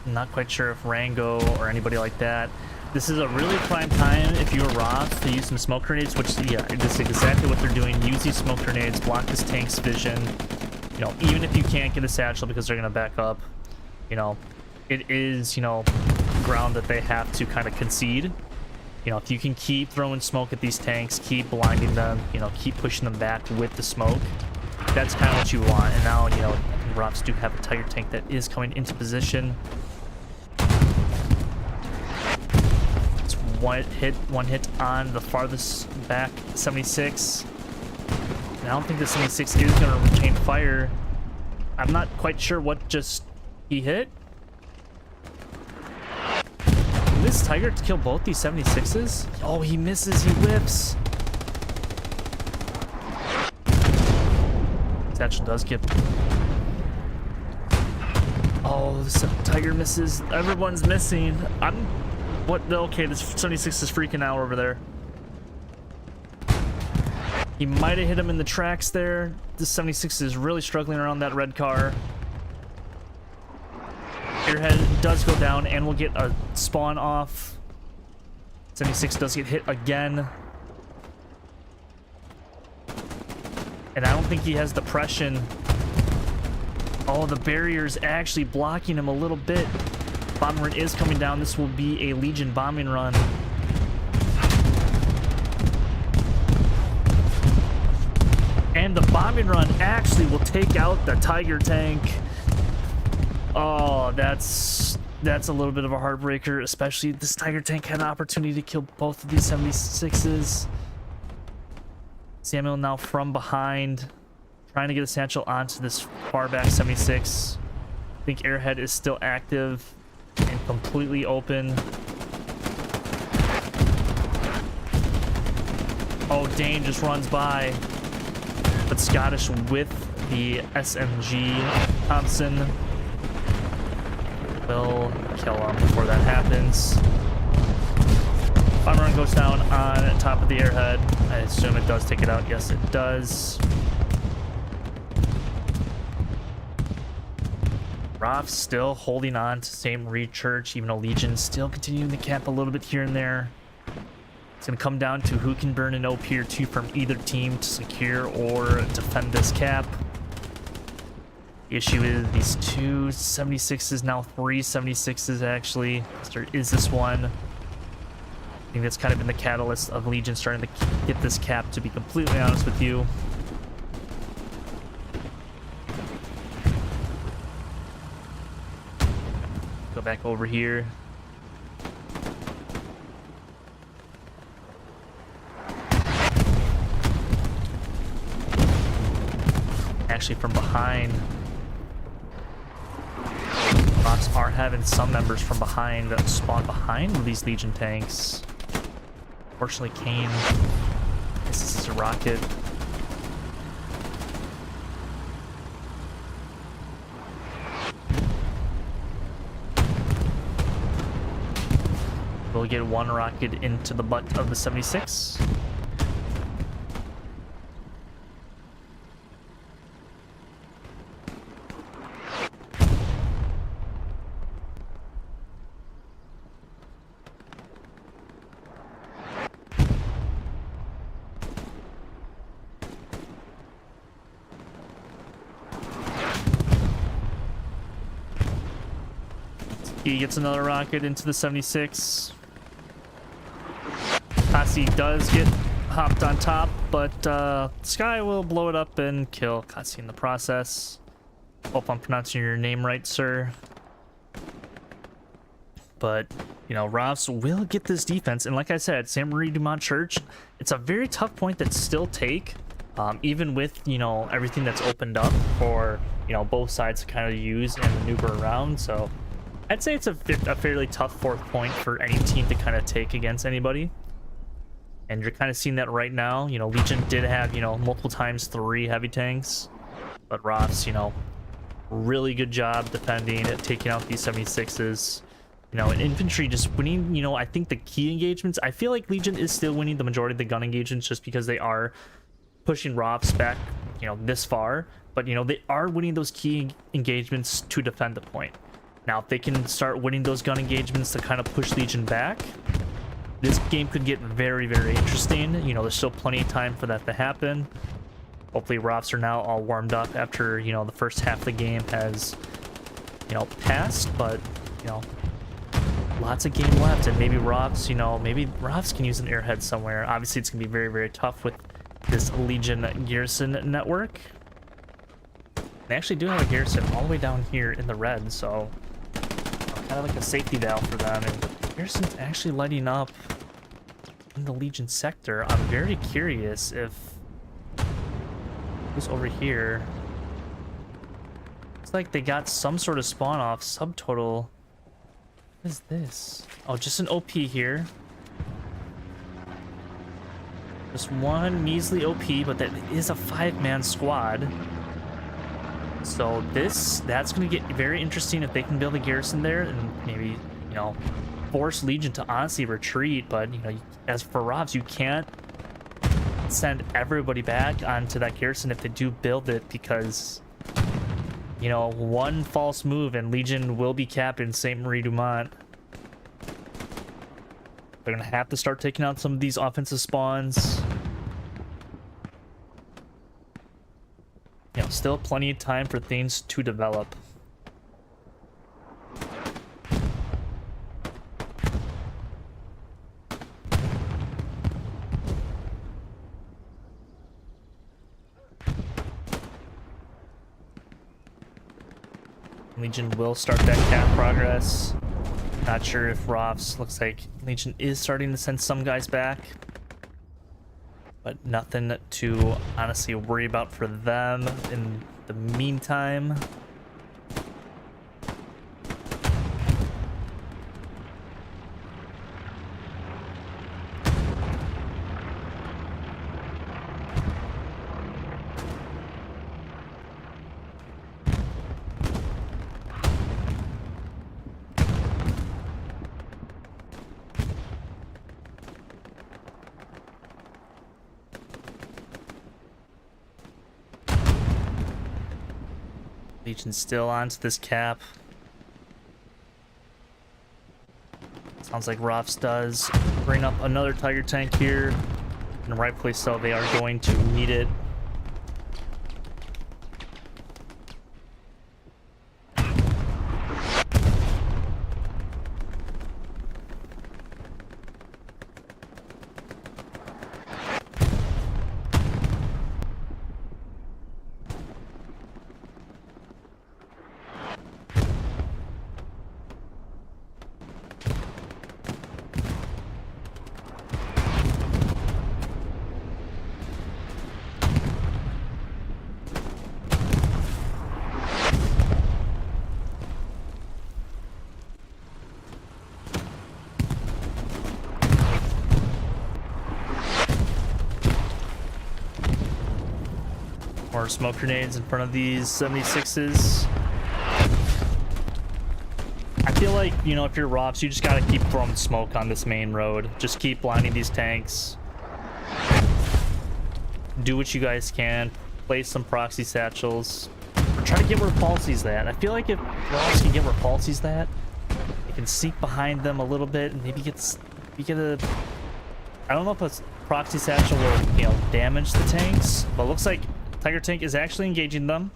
I'm not quite sure if Rango or anybody like that. This is a really prime time if you're ROFS to use some smoke grenades, which, yeah, this is exactly what they're doing. Use these smoke grenades, block this tank's vision. You know, even if you can't get a satchel because they're going to back up, you know, it is, you know, ground that they have to kind of concede. You know, if you can keep throwing smoke at these tanks, keep blinding them, you know, keep pushing them back with the smoke, that's kind of what you want. And now, you know, ROFS do have a Tiger tank that is coming into position. It's one hit on the farthest back 76. And I don't think the 76 is going to retain fire. I'm not quite sure what just he hit. Can this Tiger kill both these 76s? Oh, he misses, he whips. Satchel does get... Oh, this Tiger misses. Everyone's missing. What? Okay, this 76 is freaking out over there. He might have hit him in the tracks there. This 76 is really struggling around that red car. Airhead does go down and we'll get a spawn off. 76 does get hit again. And I don't think he has depression. Oh, the barrier's actually blocking him a little bit. Bombing run is coming down. This will be a Legion bombing run. And the bombing run actually will take out the Tiger tank. Oh, that's a little bit of a heartbreaker, especially this Tiger tank had an opportunity to kill both of these 76s. Samuel now from behind, trying to get a satchel onto this far back 76. I think Airhead is still active and completely open. Oh, Dane just runs by. But Scottish with the SMG Thompson will kill him before that happens. Bomber run goes down on top of the Airhead. I assume it does take it out. Yes, it does. ROFS still holding on to St. Marie Church, even though Legion's still continuing to camp a little bit here and there. It's going to come down to who can burn an OP or two from either team to secure or defend this cap. The issue is these two 76s, now three 76s actually. There is this one. I think that's kind of been the catalyst of Legion starting to get this cap, to be completely honest with you. Go back over here. Actually from behind. ROFS are having some members from behind spawn behind these Legion tanks. Fortunately, Kane, this is a rocket. We'll get one rocket into the butt of the 76. He gets another rocket into the 76. Kasi does get hopped on top, but Sky will blow it up and kill Kasi in the process. Hope I'm pronouncing your name right, sir. But, you know, ROFS will get this defense. And like I said, St. Marie Dumont Church, it's a very tough point to still take. Even with, you know, everything that's opened up for, you know, both sides to kind of use and maneuver around. So I'd say it's a fairly tough fourth point for any team to kind of take against anybody. And you're kind of seeing that right now. You know, Legion did have, you know, multiple times 3 heavy tanks. But ROFS, you know, really good job defending, taking out these 76s. You know, and infantry just winning, you know, I think the key engagements. I feel like Legion is still winning the majority of the gun engagements just because they are pushing ROFS back, you know, this far. But, you know, they are winning those key engagements to defend the point. Now, if they can start winning those gun engagements to kind of push Legion back, this game could get very, very interesting. You know, there's still plenty of time for that to happen. Hopefully, ROFS are now all warmed up after, you know, the first half of the game has, you know, passed. But, you know, lots of game left. And maybe ROFS, you know, maybe ROFS can use an airhead somewhere. Obviously, it's going to be very, very tough with this Legion garrison network. They actually do have a garrison all the way down here in the red, so kind of like a safety valve for them. And the garrison's actually lighting up in the Legion sector. I'm very curious if who's over here. Looks like they got some sort of spawn off subtotal. What is this? Oh, just an OP here. Just one measly OP, but that is a 5-man squad. So that's going to get very interesting if they can build a garrison there and maybe, you know, force Legion to honestly retreat. But, you know, as for ROFS, you can't send everybody back onto that garrison if they do build it, because, you know, one false move and Legion will be capped in St. Marie du Mont. They're going to have to start taking out some of these offensive spawns. You know, still plenty of time for things to develop. Legion will start that cap progress. Not sure if ROFS, looks like Legion is starting to send some guys back, but nothing to honestly worry about for them in the meantime. Legion's still onto this cap. Sounds like ROFS does bring up another Tiger tank here, and rightfully so, they are going to need it. More smoke grenades in front of these 76s. I feel like, you know, if you're ROFS, you just gotta keep throwing smoke on this main road. Just keep blinding these tanks. Do what you guys can. Place some proxy satchels. Or try to get where Repulsi's at. I feel like if ROFS can get where Repulsi's at, you can sneak behind them a little bit and maybe get a... I don't know if a proxy satchel will, you know, damage the tanks, but it looks like Tiger tank is actually engaging them.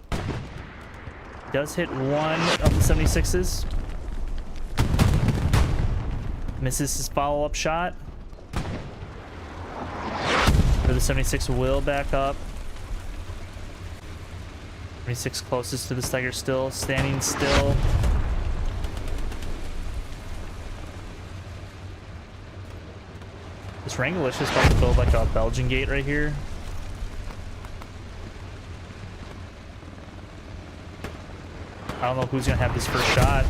Does hit one of the 76s. Misses his follow-up shot. But the 76 will back up. 76 closest to this Tiger still, standing still. This Wrangler is just about to build like a Belgian gate right here. I don't know who's gonna have this first shot.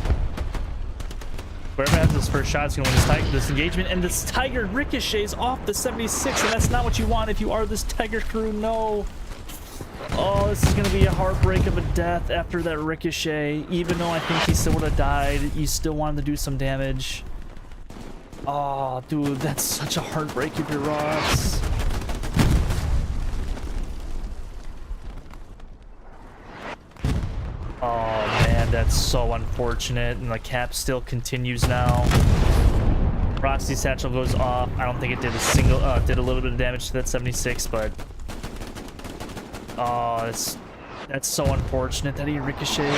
Whoever has this first shot is gonna win this engagement, and this Tiger ricochets off the 76, and that's not what you want if you are this Tiger crew. No. Oh, this is gonna be a heartbreak of a death after that ricochet. Even though I think he still would have died, you still wanted to do some damage. Oh, dude, that's such a heartbreak if you're ROFS. that's so unfortunate. And the cap still continues now. Roxy satchel goes off. I don't think it did a single, did a little bit of damage to that 76, but oh, that's so unfortunate that he ricocheted.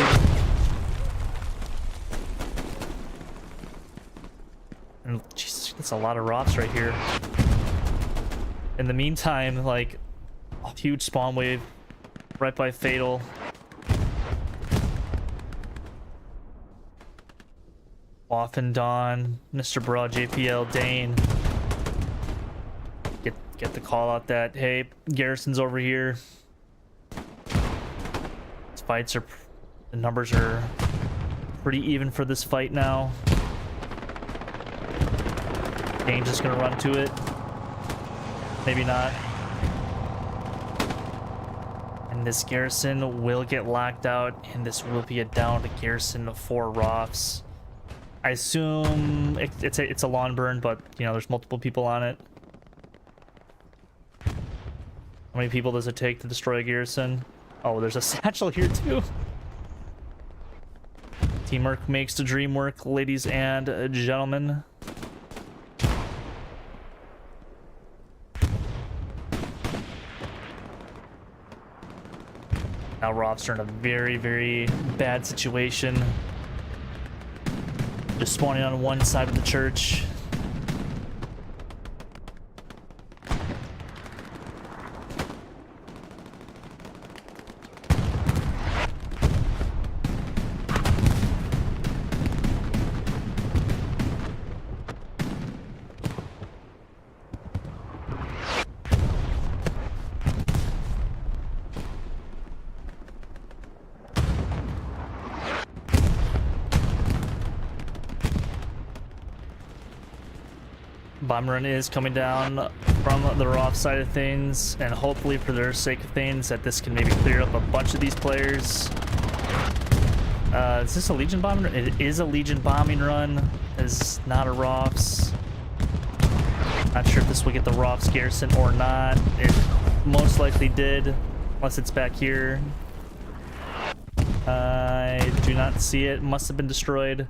And Jesus, that's a lot of ROFS right here. In the meantime, like, a huge spawn wave right by Fatal. Off and Dawn, Mr. Broad, JPL, Dane. Get the call out that, hey, Garrison's over here. These fights are, the numbers are pretty even for this fight now. Dane's just gonna run to it. Maybe not. And this Garrison will get locked out, and this will be a down to Garrison of 4 ROFS. I assume it's a lawn burn, but you know there's multiple people on it. How many people does it take to destroy a Garrison? Oh, there's a satchel here too. Teamwork makes the dream work, ladies and gentlemen. Now ROFS are in a very, very bad situation. Just spawning on one side of the church. Bomb run is coming down from the ROFS side of things, and hopefully for their sake of things that this can maybe clear up a bunch of these players. Is this a Legion bombing run? It is a Legion bombing run. It's not a ROFS. Not sure if this will get the ROFS Garrison or not. It most likely did, unless it's back here. I do not see it. Must have been destroyed.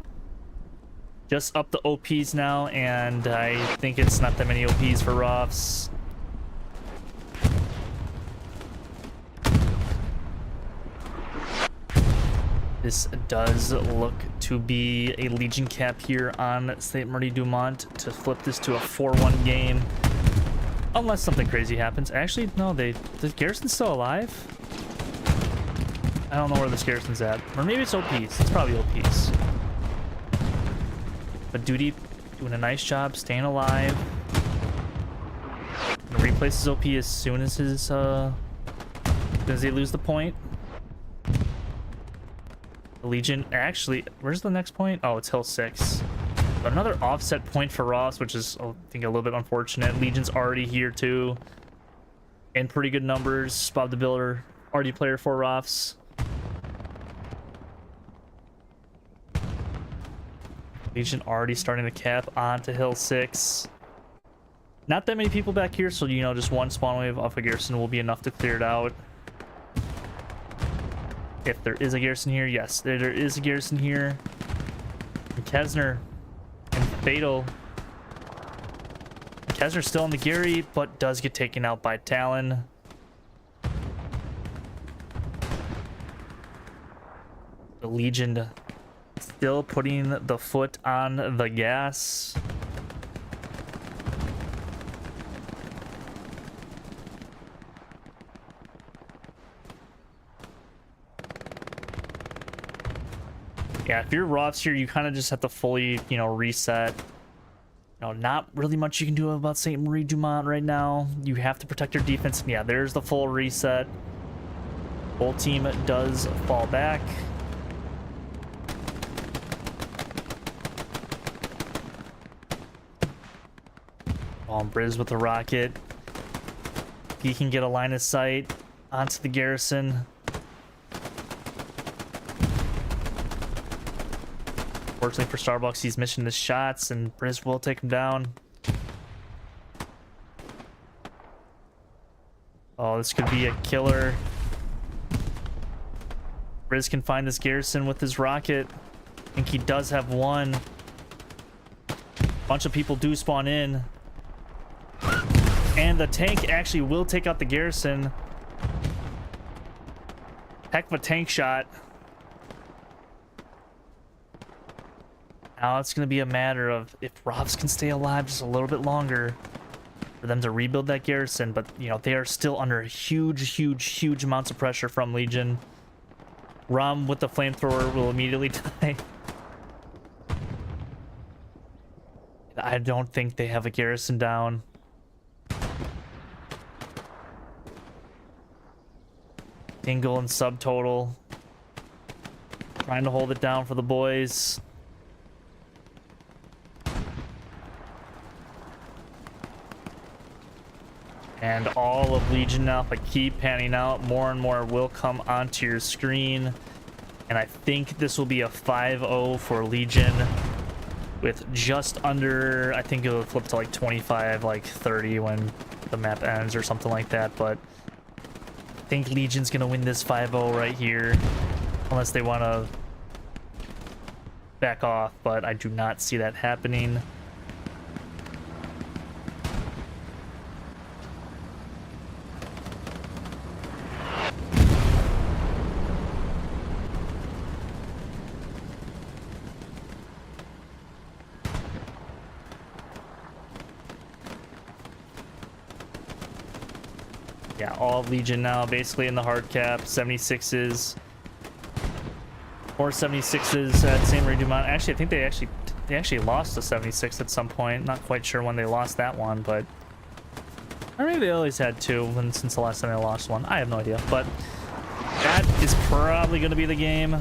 Just up the OPs now, and I think it's not that many OPs for ROFS. This does look to be a Legion cap here on St. Marie Dumont to flip this to a 4-1 game. Unless something crazy happens. Actually, no, the Garrison's still alive? I don't know where this Garrison's at. Or maybe it's OPs. It's probably OPs. But Duty doing a nice job staying alive. Gonna replace his OP as soon as they lose the point. The Legion actually, where's the next point? Oh, it's Hill 6. But another offset point for ROFS, which is I think a little bit unfortunate. Legion's already here too. In pretty good numbers. Bob the Builder, already player for ROFS. Legion already starting to cap onto Hill 6. Not that many people back here, so you know, just one spawn wave off a Garrison will be enough to clear it out. If there is a Garrison here, yes, there is a Garrison here. And Kesner and Fatal. Kesner's still on the Gary, but does get taken out by Talon. The Legion still putting the foot on the gas. Yeah, if you're ROFS here, you kind of just have to fully, you know, reset. You know, not really much you can do about St. Marie Dumont right now. You have to protect your defense. Yeah, there's the full reset. Whole team does fall back. Briz with the rocket. He can get a line of sight onto the Garrison. Fortunately for Starbucks, he's missing the shots, and Briz will take him down. Oh, this could be a killer. Riz can find this garrison with his rocket. I think he does have one. Bunch of people do spawn in. And the tank actually will take out the garrison. Heck of a tank shot. Now it's going to be a matter of if ROFS can stay alive just a little bit longer for them to rebuild that garrison. But, you know, they are still under huge amounts of pressure from Legion. Rum with the flamethrower will immediately die. I don't think they have a garrison down. Dingle and subtotal. Trying to hold it down for the boys. And all of Legion now, if I keep panning out, more and more will come onto your screen. And I think this will be a 5-0 for Legion with just under, I think it'll flip to like 25, like 30 when the map ends or something like that. But I think Legion's going to win this 5-0 right here, unless they want to back off, but I do not see that happening. Yeah, all of Legion now basically in the hard cap, 76s. Or 76s at same Redumont. Actually, I think they actually lost a 76 at some point. Not quite sure when they lost that one, but or maybe they always had two since the last time they lost one. I have no idea, but that is probably going to be the game.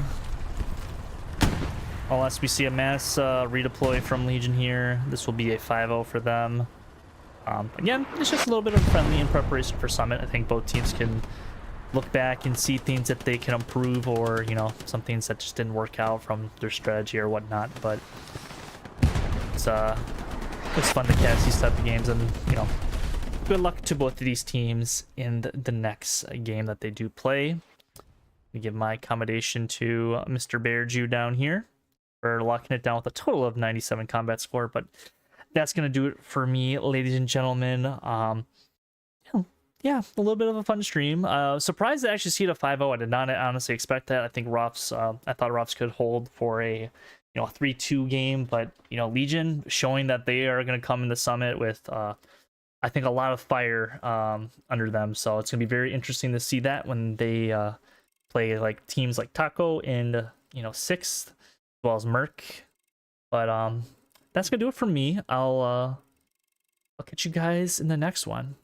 Unless we see a mass redeploy from Legion here, this will be a 5-0 for them. Again, it's just a little bit of friendly in preparation for Summit. I think both teams can look back and see things that they can improve, or, you know, some things that just didn't work out from their strategy or whatnot. But it's fun to catch these type of games, and, you know, good luck to both of these teams in the next game that they do play. I give my accommodation to Mr. Bear Jew down here for locking it down with a total of 97 combat score, but that's going to do it for me, ladies and gentlemen. Yeah, a little bit of a fun stream. Surprised to actually see it a 5-0. I did not honestly expect that. I think ROFS, I thought ROFS could hold for a 3-2 game, but, you know, Legion showing that they are going to come in the Summit with, I think, a lot of fire under them. So it's going to be very interesting to see that when they play like teams like Taco and, 6th, as well as Merc. But that's gonna do it for me. I'll catch you guys in the next one.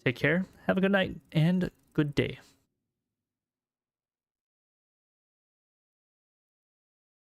Take care, have a good night, and good day.